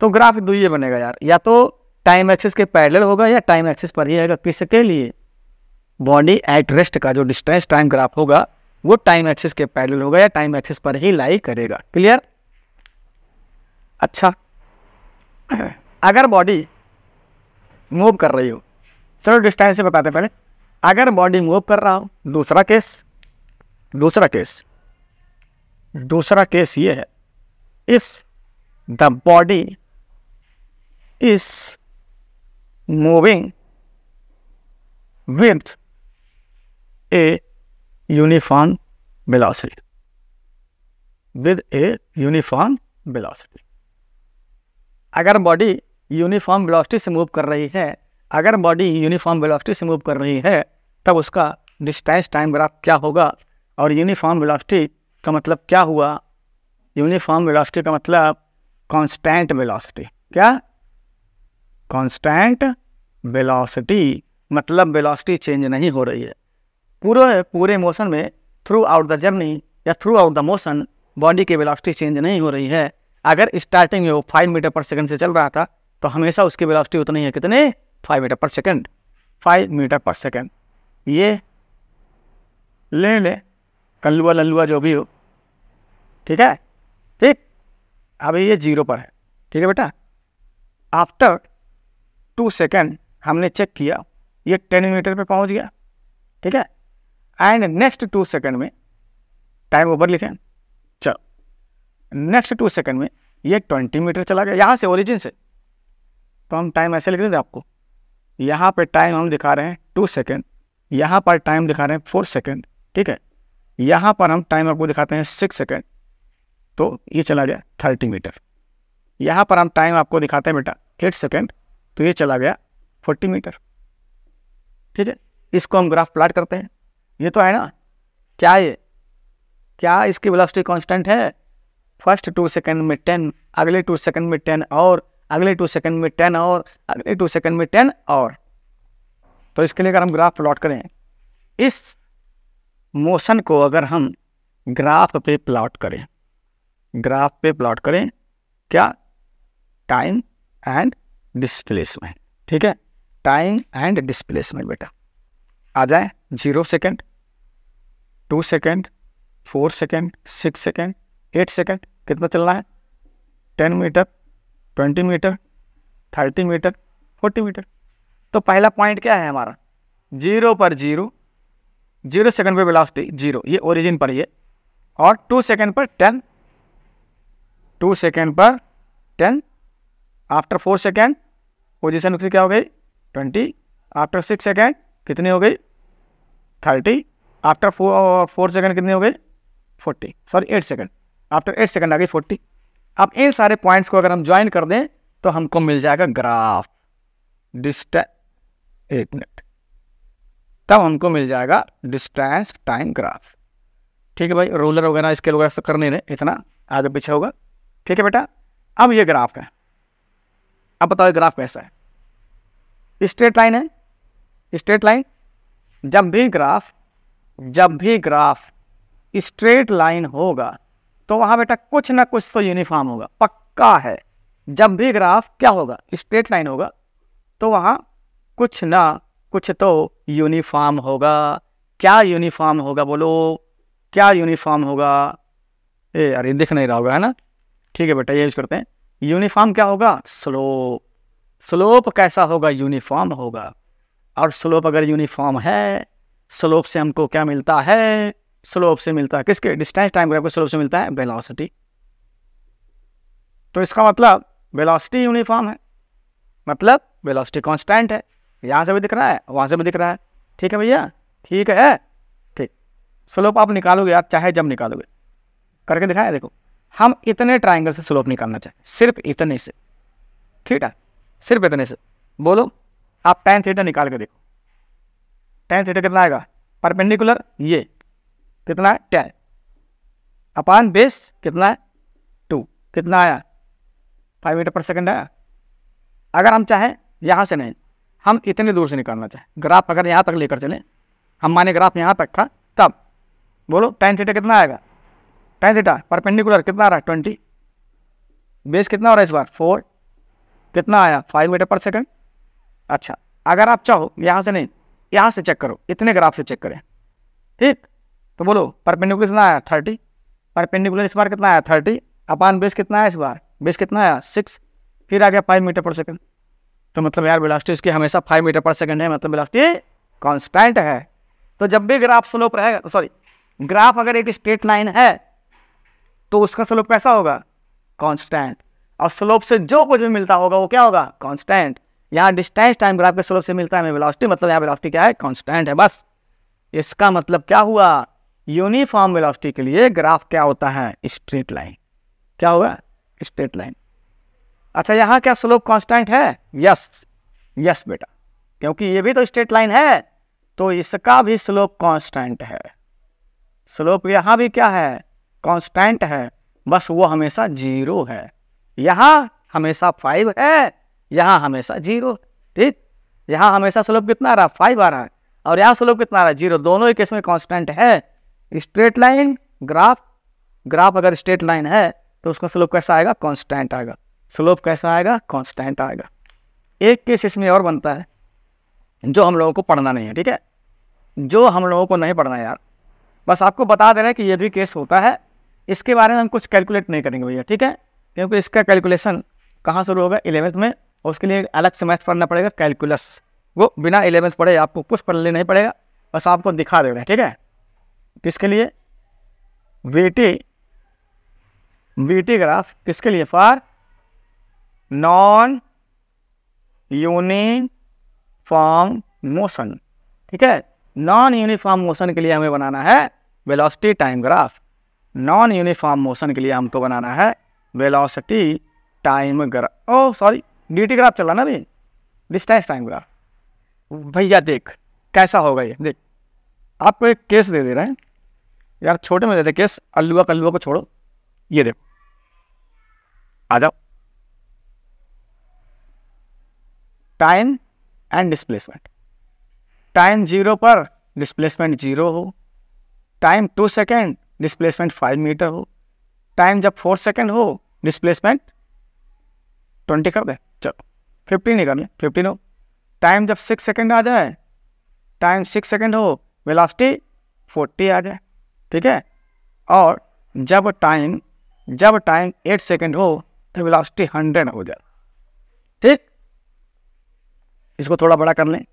तो ग्राफ दो ये बनेगा यार, या तो टाइम एक्सिस के पैरेलल होगा या टाइम एक्सिस पर ही आएगा। किसके लिए? बॉडी एट रेस्ट का जो डिस्टेंस टाइम ग्राफ होगा वो टाइम एक्सिस के पैरेलल होगा या टाइम एक्सिस पर ही लाई करेगा। क्लियर? अच्छा, अगर बॉडी मूव कर रही हो, चलो डिस्टेंस से बताते पहले। अगर बॉडी मूव कर रहा हो, दूसरा केस ये है, if the body is moving with a uniform velocity, अगर बॉडी यूनिफॉर्म वेलोसिटी से मूव कर रही है, तब उसका डिस्टेंस टाइम ग्राफ क्या होगा? और यूनिफॉर्म वेलोसिटी का मतलब क्या हुआ? यूनिफॉर्म वेलोसिटी का मतलब कांस्टेंट वेलोसिटी। क्या? कांस्टेंट वेलोसिटी मतलब वेलोसिटी चेंज नहीं हो रही है पूरे मोशन में, थ्रू आउट द जर्नी या through out the motion body की वेलोसिटी चेंज नहीं हो रही है। अगर स्टार्टिंग में वो 5 मीटर पर सेकंड से चल रहा था, तो हमेशा उसकी वेलोसिटी उतनी है, कितने? 5 मीटर पर सेकंड। 5 मीटर पर सेकंड। ये ले कल्लुआ लल्लुआ जो भी हो, ठीक है, ठीक। अभी ये 0 पर है, ठीक है बेटा। आफ्टर 2 सेकंड हमने चेक किया, ये 10 मीटर पे पहुंच गया, ठीक है। एंड नेक्स्ट 2 सेकंड में, टाइम ओवर लिखें, चलो, नेक्स्ट 2 सेकंड में ये 20 मीटर चला गया यहाँ से, ओरिजिन से। तो हम टाइम ऐसे लिख देंगे आपको, यहाँ पे टाइम हम दिखा रहे हैं 2 सेकंड, यहाँ पर टाइम दिखा रहे हैं 4 सेकंड, ठीक है। यहाँ पर हम टाइम आपको दिखाते हैं 6 सेकंड, तो ये चला गया 30 मीटर। यहाँ पर हम टाइम आपको दिखाते हैं बेटा 8 सेकंड, तो ये चला गया 40 मीटर, ठीक है। इसको हम ग्राफ प्लॉट करते हैं। ये तो है ना, क्या इसकी वेलोसिटी कांस्टेंट है? फर्स्ट 2 सेकंड में 10, अगले 2 सेकंड में 10 और, अगले 2 सेकंड में 10 और, अगले 2 सेकंड में 10 और। तो इसके लिए अगर हम ग्राफ प्लॉट करें, इस मोशन को अगर हम ग्राफ पे प्लॉट करें, क्या? टाइम एंड डिस्प्लेसमेंट, ठीक है। टाइम एंड डिस्प्लेसमेंट बेटा आ जाए 0 second, 2 second, 4 second, 6 second, 8 second, कितना चलना है? 10 मीटर, 20 मीटर, 30 मीटर, 40 मीटर। तो पहला पॉइंट क्या है हमारा? 0 पर 0 सेकंड पे वेलोसिटी 0, ये ओरिजिन पर ये, और 2 सेकंड पर 10, 2 सेकंड पर 10, आफ्टर 4 सेकंड पोजीशन उसकी क्या हो गई? 20, आफ्टर 6 सेकंड कितनी हो गई? 30, आफ्टर 4 सेकंड कितने हो गए 40, सॉरी 8 सेकंड, आफ्टर 8 सेकंड आ गई 40। अब इन सारे पॉइंट्स को अगर हम ज्वाइन कर दें तो हमको मिल जाएगा ग्राफ डिस्टेंस, 1 मिनट, तब हमको मिल जाएगा डिस्टेंस टाइम ग्राफ। ठीक है भाई, रोलर वगैरह स्केल वगैरह तो कर नहीं रहे, इतना आगे पीछे होगा। ठीक है बेटा, अब ये ग्राफ है, अब बताओ ग्राफ कैसा है? स्ट्रेट लाइन है, स्ट्रेट लाइन। जब भी ग्राफ स्ट्रेट लाइन होगा तो वहां बेटा कुछ ना कुछ तो यूनिफॉर्म होगा, पक्का है। जब भी ग्राफ क्या होगा, स्ट्रेट लाइन होगा, तो वहां कुछ ना कुछ तो यूनिफॉर्म होगा। क्या यूनिफॉर्म होगा बोलो, क्या यूनिफॉर्म होगा? अरे दिख नहीं रहा होगा, है ना? ठीक है बेटा, ये यूज करते हैं। यूनिफॉर्म क्या होगा? स्लोप। स्लोप कैसा होगा? यूनिफॉर्म होगा। और स्लोप अगर यूनिफॉर्म है, स्लोप से हमको क्या मिलता है? स्लोप से मिलता है किसके? डिस्टेंस टाइम ग्राफ को स्लोप से मिलता है वेलोसिटी। तो इसका मतलब वेलोसिटी यूनिफॉर्म है, मतलब वेलोसिटी कांस्टेंट है। यहाँ से भी दिख रहा है, वहाँ से भी दिख रहा है। ठीक है भैया, ठीक है, ठीक। स्लोप आप निकालोगे यार, चाहे जब निकालोगे, करके दिखाया। देखो, हम इतने ट्राइंगल से स्लोप निकालना चाहें, सिर्फ इतने से, ठीक है, सिर्फ इतने से। बोलो आप tan थीटा निकाल के देखो, tan थीटा कितना आएगा? परपेंडिकुलर ये कितना है? 10 अपान बेस कितना है? 2, कितना आया? 5 मीटर पर सेकंड आया। अगर हम चाहें यहाँ से नहीं, हम इतने दूर से निकालना चाहें, ग्राफ अगर यहाँ तक लेकर चलें, हम माने ग्राफ यहाँ तक था, तब बोलो tan थीटा कितना आएगा? tan थीटा परपेंडिकुलर कितना आ रहा है? 20, बेस कितना हो रहा है इस बार? 4, कितना आया? 5 मीटर पर सेकंड। अच्छा, अगर आप चाहो यहाँ से नहीं, यहाँ से चेक करो, इतने ग्राफ से चेक करें, ठीक? तो बोलो परपेंडिकुलर कितना आया? 30, परपेंडिकुलर इस बार कितना आया? 30 अपान बेस कितना आया इस बार? बेस कितना आया? 6, फिर आ गया 5 मीटर पर सेकंड। तो मतलब यार वेलोसिटी इसकी हमेशा 5 मीटर पर सेकंड है, मतलब वेलोसिटी कांस्टेंट है। तो जब भी ग्राफ स्लोप रहेगा, सॉरी ग्राफ अगर एक स्ट्रेट लाइन है तो उसका स्लोप कैसा होगा? कांस्टेंट। और स्लोप से जो कुछ भी मिलता होगा वो क्या होगा? कांस्टेंट। यहाँ डिस्टेंस टाइम ग्राफ के स्लोप से मिलता है हमें वेलोसिटी, मतलब यहाँ वेलोसिटी क्या है? कांस्टेंट है। बस इसका मतलब क्या हुआ? यूनिफॉर्म वेलोसिटी के लिए ग्राफ क्या होता है? Straight line. क्या होगा? Straight line. अच्छा, यहाँ क्या स्लोप कांस्टेंट है? यस, यस बेटा, क्योंकि ये भी तो स्ट्रेट लाइन है, तो इसका भी स्लोप कांस्टेंट है। स्लोप यहाँ भी क्या है? कांस्टेंट है, बस वो हमेशा 0 है। यहाँ हमेशा 5 है, यहाँ हमेशा 0, ठीक? यहाँ हमेशा स्लोप कितना आ रहा है? 5 आ रहा है, और यहाँ स्लोप कितना आ रहा है? 0। दोनों ही केस में कांस्टेंट है। स्ट्रेट लाइन ग्राफ अगर स्ट्रेट लाइन है तो उसका स्लोप कैसा आएगा? कांस्टेंट आएगा। स्लोप कैसा आएगा? कांस्टेंट आएगा। एक केस इसमें और बनता है जो हम लोगों को पढ़ना नहीं है, ठीक है, जो हम लोगों को नहीं पढ़ना है यार, बस आपको बता दे रहे हैं कि ये भी केस होता है। इसके बारे में हम कुछ कैलकुलेट नहीं करेंगे भैया, ठीक है, क्योंकि इसका कैलकुलेशन कहाँ शुरू होगा? 11th में, और उसके लिए अलग से मैथ पढ़ना पड़ेगा, कैलकुलस। वो बिना 11th पढ़े आपको कुछ पढ़ने नहीं पड़ेगा, बस आपको दिखा दे रहे हैं, ठीक है। किसके लिए? वीटी ग्राफ किसके लिए? फॉर नॉन यूनिफॉर्म मोशन, ठीक है। नॉन यूनिफॉर्म मोशन के लिए हमें बनाना है velocity time graph. Non uniform motion के लिए हमको बनाना है velocity time graph. Oh sorry, DT graph चला ना भाई, डिस्टेंस टाइम ग्राफ। भैया देख कैसा होगा ये, देख आपको एक केस दे रहे हैं यार, छोटे में दे दे केस, अल्लुआ कल्लुआ को छोड़ो। ये देखो, आ जाओ, टाइम एंड डिस्प्लेसमेंट। टाइम 0 पर डिस्प्लेसमेंट 0 हो, टाइम 2 सेकेंड डिस्प्लेसमेंट 5 मीटर हो, टाइम जब 4 सेकेंड हो डिस्प्लेसमेंट 20 कर दे, चलो 15 नहीं करनी, 15 हो। टाइम जब 6 सेकेंड आ जाए, टाइम 6 सेकेंड हो, वेलोसिटी 40 आ जाए, ठीक है। और जब टाइम 8 सेकेंड हो तो वेलोसिटी 100 हो जाए, ठीक। इसको थोड़ा बड़ा कर लें,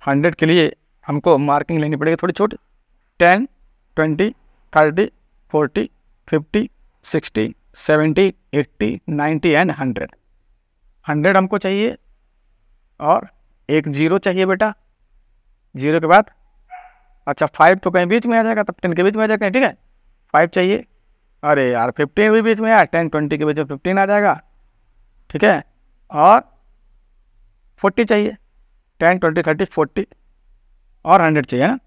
100 के लिए हमको मार्किंग लेनी पड़ेगी थोड़ी छोटी, 10, 20, 30, 40, 50, 60, 70, 80, 90 एंड 100। 100 हमको चाहिए, और एक 0 चाहिए बेटा, 0 के बाद अच्छा 5 तो कहीं बीच में आ जाएगा, तब 10 के बीच में आ जाएगा, ठीक है 5 चाहिए। अरे यार 15 भी बीच में है, 10 20 के बीच में 15 आ जाएगा, ठीक है। और 40 चाहिए, 10 20 30 40 और 100 चाहिए ना,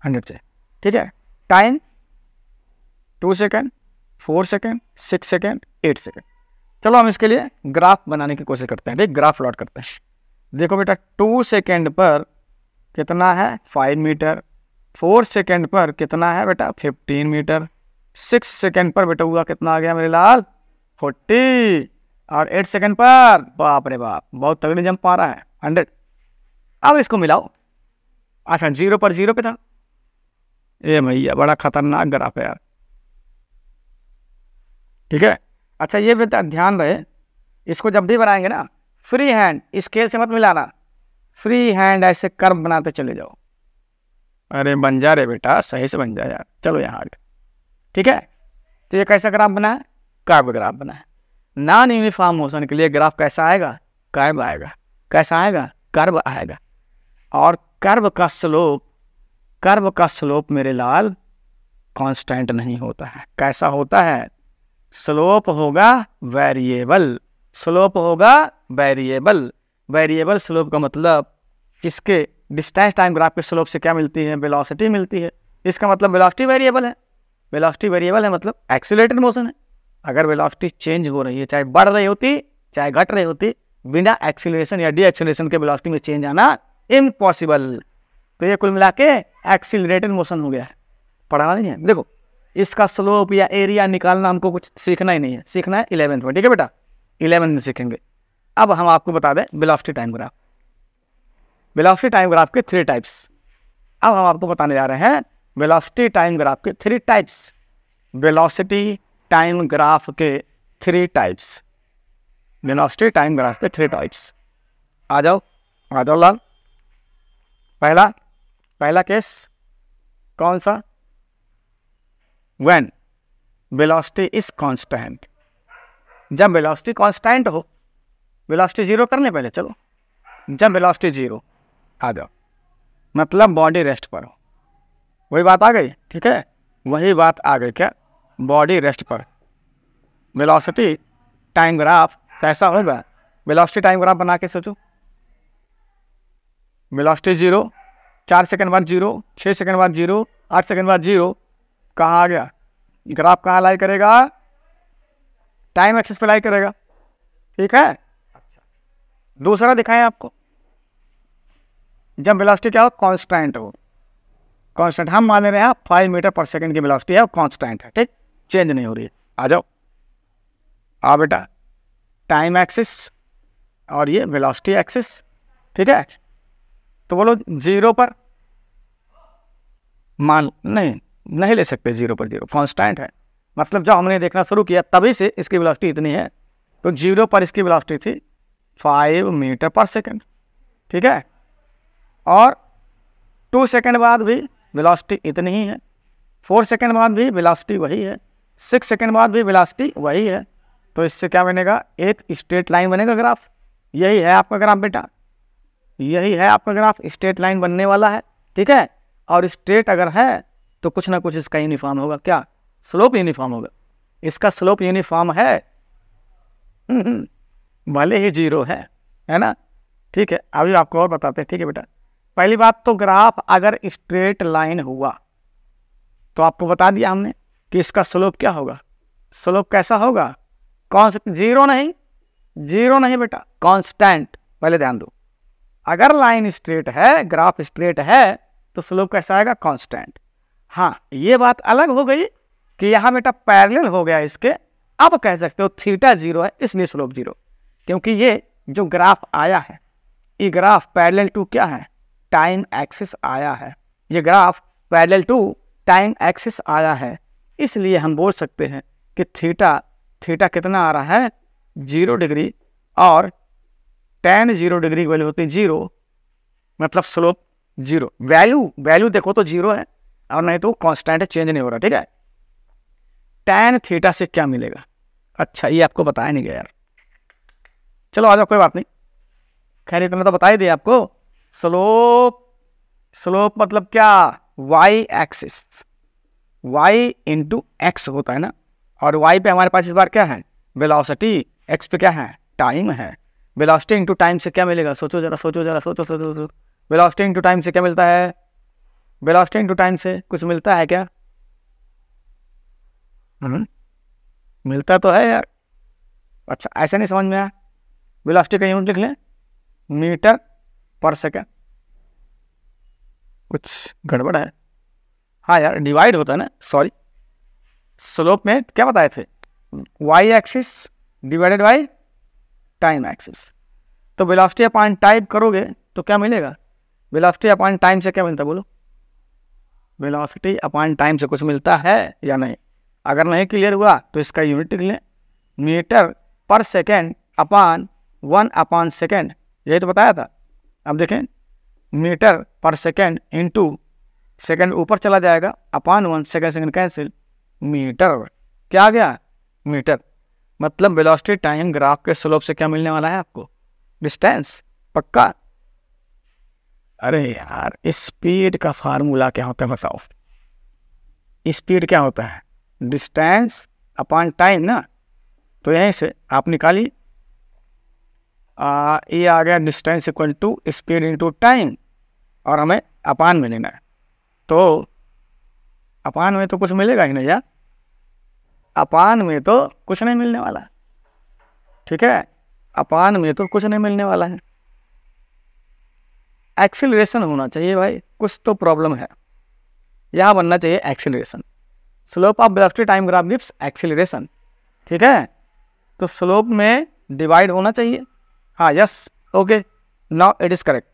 100 चाहिए, ठीक है। Time 2 second, 4 second, 6 second, 8 second. चलो हम इसके लिए ग्राफ बनाने की कोशिश करते हैं, ठीक, ग्राफ प्लॉट करते हैं। देखो बेटा 2 सेकेंड पर कितना है 5 मीटर, 4 सेकेंड पर कितना है बेटा 15 मीटर, 6 सेकेंड पर बेटा हुआ कितना आ गया मेरे लाल 40, और 8 सेकेंड पर बाप रे बाप बहुत तगड़ी जंप आ रहा है 100। अब इसको मिलाओ, अच्छा 0 पर 0 पे था, ये भैया बड़ा खतरनाक ग्राफ है यार, ठीक है। अच्छा ये बेटा ध्यान रहे, इसको जब भी बनाएंगे ना फ्री हैंड, स्केल से मत मिलाना, फ्री हैंड ऐसे कर्व बनाते चले जाओ। अरे बन जा रे बेटा, सही से बन जा यार। चलो यहाँ आगे, ठीक है। तो ये कैसा ग्राफ बना है, कर्व ग्राफ बना है। नॉन यूनिफॉर्म मोशन के लिए ग्राफ कैसा आएगा, कर्व आएगा। कैसा आएगा, कर्व आएगा। और कर्व का स्लोप मेरे लाल कांस्टेंट नहीं होता है। कैसा होता है, स्लोप होगा वेरिएबल, स्लोप होगा वेरिएबल। वेरिएबल स्लोप का मतलब इसके डिस्टेंस टाइम ग्राफ के स्लोप से क्या मिलती है, वेलोसिटी मिलती है। इसका मतलब वेलोसिटी वेरिएबल है, वेलोसिटी वेरिएबल है मतलब एक्सीलरेटेड मोशन है। अगर वेलोसिटी चेंज हो रही है, चाहे बढ़ रही होती चाहे घट रही होती, बिना एक्सीलरेशन या डी एक्सीलरेशन के वेलोसिटी में चेंज आना इम्पॉसिबल। तो ये कुल मिला के एक्सीलरेटेड मोशन हो गया है। पढ़ाना नहीं है। देखो इसका स्लोप या एरिया निकालना हमको कुछ सीखना ही नहीं है, सीखना है 11th में, ठीक है बेटा 11th में सीखेंगे। अब हम आपको बता दें velocity time graph, velocity time graph के 3 टाइप्स। अब हम आपको बताने जा रहे हैं वेलोसिटी टाइम ग्राफ के 3 टाइप्स, वेलोसिटी टाइम ग्राफ के 3 टाइप्स, वेलोसिटी टाइम ग्राफ के 3 टाइप्स। आ जाओ लाल। पहला केस कौन सा, व्हेन वेलोसिटी इज कांस्टेंट। जब वेलोसिटी कांस्टेंट हो, वेलोसिटी 0 करने पहले चलो, जब वेलोसिटी 0 आ जाओ मतलब बॉडी रेस्ट पर हो, वही बात आ गई, ठीक है वही बात आ गई। क्या, बॉडी रेस्ट पर। वेलोसिटी टाइम ग्राफ कैसा होगा, वेलोसिटी टाइम ग्राफ बना के सोचो। वेलोसिटी 0, 4 सेकंड बाद 0, 6 सेकंड बाद 0, 8 सेकंड बाद 0, कहाँ आ गया ग्राफ, कहाँ लाई करेगा, टाइम एक्सिस पे लाई करेगा, ठीक है। अच्छा दूसरा दिखाएं आपको, जब वेलोसिटी क्या हो, कांस्टेंट हो। कांस्टेंट हम मान रहे हैं 5 मीटर पर सेकंड की वेलोसिटी है, कांस्टेंट है, ठीक, चेंज नहीं हो रही है। आ जाओ बेटा, टाइम एक्सिस और ये वेलोसिटी एक्सिस, ठीक है। तो बोलो 0 पर मान नहीं ले सकते, 0 पर 0 कांस्टेंट है, मतलब जब हमने देखना शुरू किया तभी से इसकी वेलोसिटी इतनी है। तो 0 पर इसकी वेलोसिटी थी 5 मीटर पर सेकंड, ठीक है। और 2 सेकंड बाद भी वेलोसिटी इतनी ही है, 4 सेकंड बाद भी वेलोसिटी वही है, 6 सेकंड बाद भी वेलोसिटी वही है। तो इससे क्या बनेगा, एक स्ट्रेट लाइन बनेगा ग्राफ। यही है आपका ग्राफ बेटा, यही है आपका ग्राफ, स्ट्रेट लाइन बनने वाला है, ठीक है। और स्ट्रेट अगर है तो कुछ ना कुछ इसका यूनिफॉर्म होगा, क्या, स्लोप यूनिफॉर्म होगा। इसका स्लोप यूनिफॉर्म है भले ही 0 है ना, ठीक है। अभी आपको और बताते हैं, ठीक है बेटा। पहली बात तो ग्राफ अगर स्ट्रेट लाइन हुआ तो आपको बता दिया हमने कि इसका स्लोप क्या होगा, स्लोप कैसा होगा, कौन सा, 0 नहीं बेटा, कांस्टेंट। पहले ध्यान दो, अगर लाइन स्ट्रेट है, ग्राफ स्ट्रेट है तो स्लोप कैसा आएगा, कांस्टेंट। हाँ ये बात अलग हो गई कि यहाँ बेटा पैरेलल हो गया इसके, अब कह सकते हो थीटा 0 है इसलिए स्लोप 0, क्योंकि ये जो ग्राफ आया है ये ग्राफ पैरेलल टू क्या है, टाइम एक्सिस आया है। ये graph parallel to time axis आया है, इसलिए हम बोल सकते हैं कि थीटा कितना आ रहा है 0 डिग्री, और tan 0 डिग्री की वैल्यू होती है 0, मतलब स्लोप 0। वैल्यू देखो तो 0 है, और नहीं तो कांस्टेंट है, चेंज नहीं हो रहा, ठीक है। tan थीटा से क्या मिलेगा, अच्छा ये आपको बताया नहीं गया यार, चलो आ जाओ कोई बात नहीं, खैर इतना तो बता ही दिया आपको। स्लोप मतलब क्या, Y axis, Y into X होता है ना, और वाई पे हमारे पास इस बार क्या है, वेलोसिटी, एक्स पे क्या है, टाइम है। वेलोसिटी इंटू टाइम से क्या मिलेगा, सोचो जरा, सोचो जरा, सोचो सोचो सोचो। वेलोसिटी इंटू टाइम से क्या मिलता है, वेलोसिटी इंटू टाइम से कुछ मिलता है क्या? मिलता तो है यार। अच्छा, ऐसा नहीं समझ में आया? वेलोसिटी का यूनिट लिख लें, मीटर पर सेकेंड। कुछ गड़बड़ है? हाँ यार, डिवाइड होता है ना, सॉरी। स्लोप में क्या बताए थे, Y axis divided by time axis. तो वेलोसिटी अपॉन टाइम करोगे तो क्या मिलेगा, वेलोसिटी अपॉन टाइम से क्या मिलता है बोलो, वेलोसिटी अपॉन टाइम से कुछ मिलता है या नहीं? अगर नहीं क्लियर हुआ तो इसका यूनिट लिख लें, मीटर पर सेकेंड अपॉन 1/सेकेंड, यही तो बताया था। अब देखें, मीटर पर सेकेंड इंटू सेकेंड ऊपर चला जाएगा, upon 1, second second cancel, metre क्या आ गया, मीटर। मतलब वेलोसिटी टाइम ग्राफ के स्लोप से क्या मिलने वाला है आपको, डिस्टेंस। पक्का? अरे यार, स्पीड का फार्मूला क्या होता है बताओ, स्पीड क्या होता है, डिस्टेंस अपॉन टाइम ना। तो यहीं से आप निकालिए, ये आ गया distance equal to speed into time, और हमें अपान में लेना है। तो अपान में तो कुछ मिलेगा ही नहीं यार, अपान में तो कुछ नहीं मिलने वाला, ठीक है, अपान में तो कुछ नहीं मिलने वाला है। एक्सीलरेशन होना चाहिए भाई, कुछ तो प्रॉब्लम है, यहाँ बनना चाहिए acceleration. Slope of velocity time graph gives acceleration, ठीक है। तो स्लोप में डिवाइड होना चाहिए, हाँ, yes, okay, now it is correct,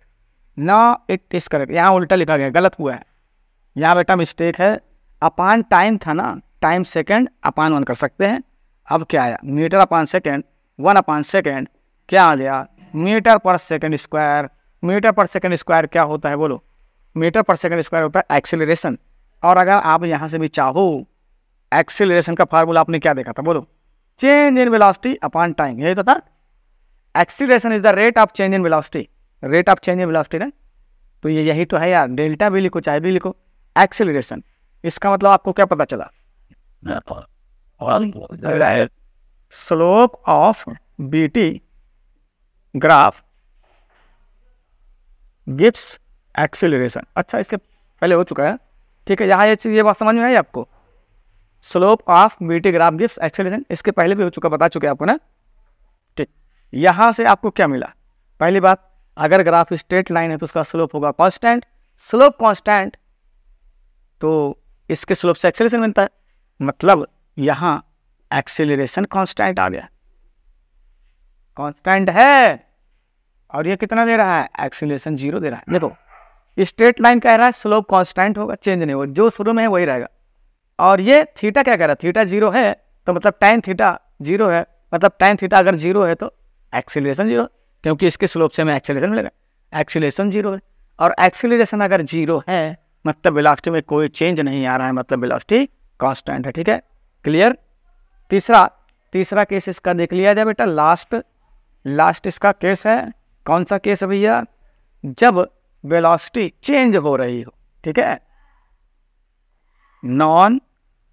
now it is correct. यहाँ उल्टा लिखा गया, गलत हुआ है, यहाँ बेटा मिस्टेक है। अपान टाइम था ना, टाइम सेकेंड अपान 1 कर सकते हैं। अब क्या आया, मीटर अपान सेकेंड, 1/सेकेंड, क्या आ गया, मीटर पर सेकेंड स्क्वायर। मीटर पर सेकेंड स्क्वायर क्या होता है बोलो, मीटर पर सेकेंड स्क्वायर होता है एक्सीलरेशन। और अगर आप यहाँ से भी चाहो, एक्सीलरेशन का फार्मूला आपने क्या देखा था बोलो, change in velocity upon time, यही तो था। Acceleration is the rate of change in velocity, rate of change in velocity ना, तो ये यही तो है यार। डेल्टा भी लिखो चाहे भी लिखो, एक्सीलरेशन, इसका मतलब आपको क्या पता चला, slope of BT graph gives acceleration. अच्छा, इसके पहले हो चुका है, ठीक है, यहाँ ये बात समझ में आई आपको, slope of BT graph gives acceleration, इसके पहले भी हो चुका, बता चुके आपको ना, ठीक। यहाँ से आपको क्या मिला, पहली बात, अगर ग्राफ स्ट्रेट लाइन है तो उसका स्लोप होगा कांस्टेंट, स्लोप कांस्टेंट तो इसके स्लोप से एक्सीलरेशन मिलता है, मतलब यहाँ एक्सीलरेशन कांस्टेंट आ गया, कांस्टेंट है। और ये कितना दे रहा है, एक्सीलरेशन 0 दे रहा है। देखो, स्ट्रेट लाइन कह रहा है स्लोप कांस्टेंट होगा, चेंज नहीं होगा, जो शुरू में है वही रहेगा। और ये थीटा क्या कह रहा है, थीटा 0 है, तो मतलब tan थीटा 0 है, मतलब tan थीटा अगर 0 है तो एक्सीलरेशन 0, क्योंकि इसके स्लोप से हमें एक्सीलरेशन मिलेगा, एक्सीलरेशन 0 है। और एक्सीलरेशन अगर 0 है मतलब वेलोसिटी में कोई चेंज नहीं आ रहा है, मतलब वेलोसिटी कांस्टेंट है, ठीक है, क्लियर। तीसरा केस इसका देख लिया जाए बेटा, लास्ट इसका केस है, कौन सा केस है भैया, जब वेलोसिटी चेंज हो रही हो, ठीक है। नॉन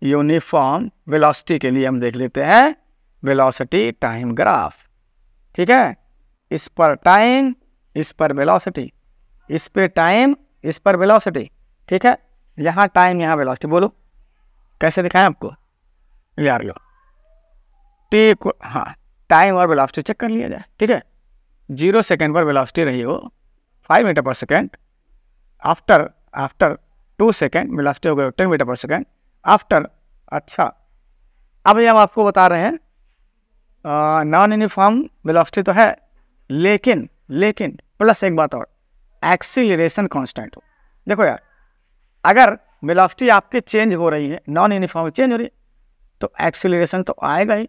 यूनिफॉर्म वेलोसिटी के लिए हम देख लेते हैं वेलोसिटी टाइम ग्राफ, ठीक है। इस पर टाइम, इस पर वेलोसिटी, इस पे टाइम, इस पर वेलोसिटी, ठीक है। यहाँ टाइम, यहाँ वेलोसिटी, बोलो कैसे दिखाएं आपको, यार लो टी, हाँ, टाइम और वेलोसिटी चेक कर लिया जाए, ठीक है। 0 सेकेंड पर वेलोसिटी रही हो 5 मीटर पर सेकेंड, आफ्टर 2 सेकेंड वेलोसिटी हो गई 10 मीटर पर सेकेंड, आफ्टर, अच्छा, अब ये हम आपको बता रहे हैं नॉन यूनिफॉर्म वेलोसिटी तो है, लेकिन प्लस एक बात और, एक्सीलरेशन कांस्टेंट हो। देखो यार, अगर वेलोसिटी आपकी चेंज हो रही है, नॉन यूनिफॉर्म चेंज हो रही है, तो एक्सीलरेशन तो आएगा ही।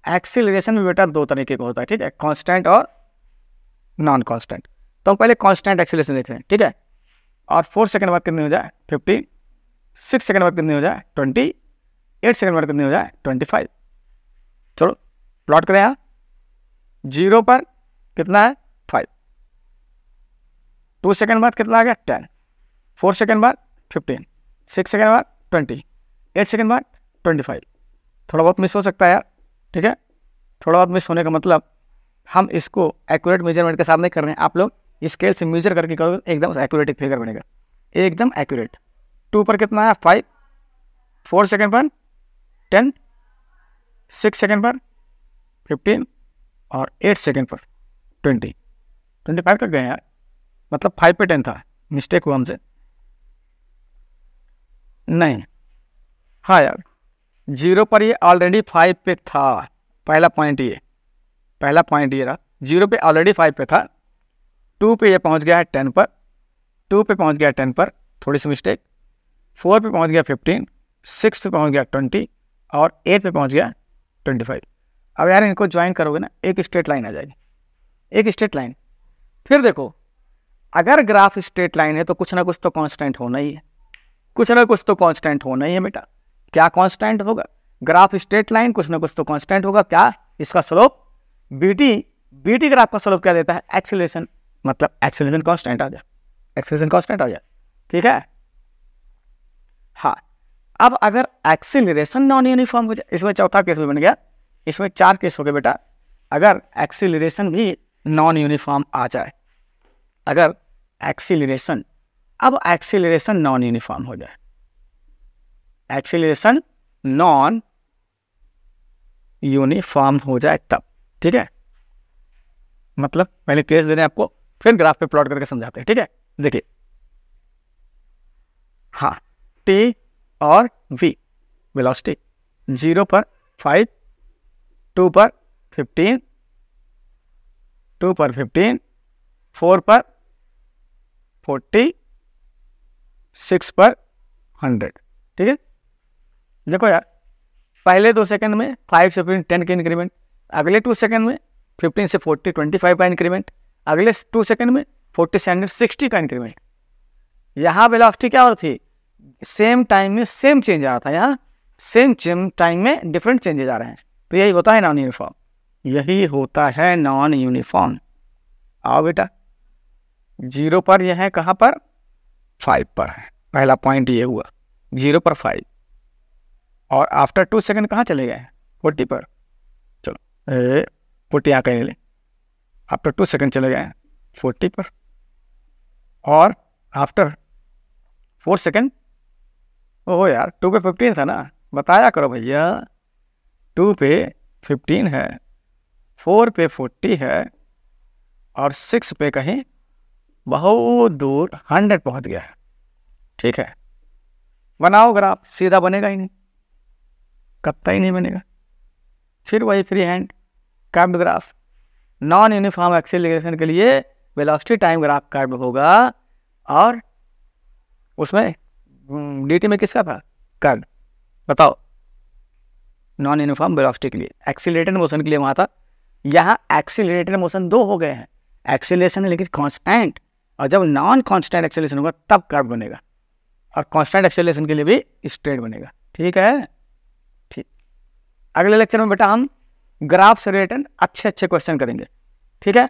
एक्सीलरेशन भी बेटा 2 तरीके का होता है, ठीक है, कांस्टेंट और नॉन कांस्टेंट। तो हम पहले कांस्टेंट एक्सीलरेशन देखते हैं, ठीक है। और 4 सेकंड बाद कितनी हो जाए 50, 6 सेकंड बाद कितनी हो जाए 20, 8 सेकंड बाद कितनी हो जाए 25। चलो प्लॉट करें, यहाँ 0 पर कितना है 5, 2 सेकंड बाद कितना आ गया 10, 4 सेकंड बाद 15, 6 सेकेंड बाद 20, 8 सेकेंड बाद 25। थोड़ा बहुत मिस हो सकता है यार, ठीक है। थोड़ा बहुत मिस होने का मतलब हम इसको एक्यूरेट मेजरमेंट के साथ नहीं कर रहे हैं। आप लोग स्केल से मेजर करके करोगे एकदम एक्यूरेट एक फिगर बनेगा, एकदम एक्यूरेट। 2 पर कितना है 5, 4 सेकेंड पर 10, 6 सेकेंड पर 15 और 8 सेकेंड पर 20, 25 तक गए यार। मतलब 5 पे 10 था, मिस्टेक हुआ हमसे। नहीं, हाँ यार, 0 पर ये ऑलरेडी 5 पे था। पहला पॉइंट ये रहा, 0 पे ऑलरेडी 5 पे था। 2 पे ये पहुंच गया है 10 पर, 2 पे पहुंच गया 10 पर, थोड़ी सी मिस्टेक। 4 पे पहुंच गया 15, 6 पे पहुंच गया 20 और 8 पे पहुंच गया 25। अब यार इनको ज्वाइन करोगे ना, एक स्ट्रेट लाइन आ जाएगी, एक स्ट्रेट लाइन। फिर देखो, अगर ग्राफ स्ट्रेट लाइन है तो कुछ ना कुछ तो कांस्टेंट होना ही है, कुछ ना कुछ तो कांस्टेंट होना ही है बेटा। क्या कांस्टेंट होगा? ग्राफ स्ट्रेट लाइन, कुछ ना कुछ तो कांस्टेंट होगा। क्या? इसका स्लोप बीटी ग्राफ का स्लोप क्या देता है? एक्सीलरेशन, मतलब एक्सीलरेशन कांस्टेंट आ जाए, एक्सीलरेशन कांस्टेंट आ जाए, ठीक है। हाँ, अब अगर एक्सीलरेशन नॉन यूनिफॉर्म हो जाए, इसमें चौथा केस भी बन गया, इसमें 4 केस हो गए बेटा। अगर एक्सीलरेशन भी नॉन यूनिफॉर्म आ जाए, अगर एक्सीलरेशन, अब एक्सीलरेशन नॉन यूनिफॉर्म हो जाए, एक्सीलरेशन नॉन यूनिफॉर्म हो जाए तब, ठीक है। मतलब पहले केस दे रहे हैं आपको, फिर ग्राफ पे प्लॉट करके समझाते हैं, ठीक है। देखिए, हाँ, टी और वी वेलोसिटी, 0 पर 5, 2 पर 15, 2 पर 15, 4 पर 40, 6 पर 100, ठीक है। देखो यार, पहले 2 सेकंड में 5 से 10 के इंक्रीमेंट, अगले 2 सेकंड में 15 से 40 25 का इंक्रीमेंट, अगले 2 सेकंड में 40 से 100 60 का इंक्रीमेंट। यहाँ वेलोसिटी क्या हो थी? सेम टाइम में सेम चेंज आ रहा था, यहाँ सेम टाइम में डिफरेंट चेंजेस आ रहे हैं। तो यही होता है नॉन यूनिफॉर्म, यही होता है नॉन यूनिफॉर्म। आओ बेटा, 0 पर यह है, कहाँ पर? 5 पर है। पहला पॉइंट ये हुआ, 0 पर 5, और आफ्टर 2 सेकंड कहाँ चले गए? 40 पर। चलो 40 यहाँ कहीं ले, आफ्टर 2 सेकंड चले गए 40 पर, और आफ्टर 4 सेकंड, ओहो यार 2 पे 15 था ना, बताया करो भैया। 2 पे 15 है, 4 पे 40 है, और 6 पे कहीं बहुत दूर 100 पहुंच गया है, ठीक है। बनाओ ग्राफ, सीधा बनेगा ही नहीं, कतई नहीं बनेगा। फिर वही free hand curved graph, non uniform acceleration के लिए वेलोसिटी टाइम ग्राफ कर्व होगा, और उसमें dt में किसका था? कर्व। बताओ, नॉन यूनिफॉर्म वेलोसिटी के लिए, एक्सीलरेटेड मोशन के लिए वहाँ था। यहाँ एक्सीलरेटेड मोशन 2 हो गए हैं, एक्सीलरेशन है लेकिन कांस्टेंट, और जब नॉन कांस्टेंट एक्सीलरेशन होगा तब कर्व बनेगा, और कांस्टेंट एक्सीलरेशन के लिए भी स्ट्रेट बनेगा, ठीक है। ठीक, अगले लेक्चर में बेटा हम ग्राफ से रिलेटेड अच्छे क्वेश्चन करेंगे, ठीक है।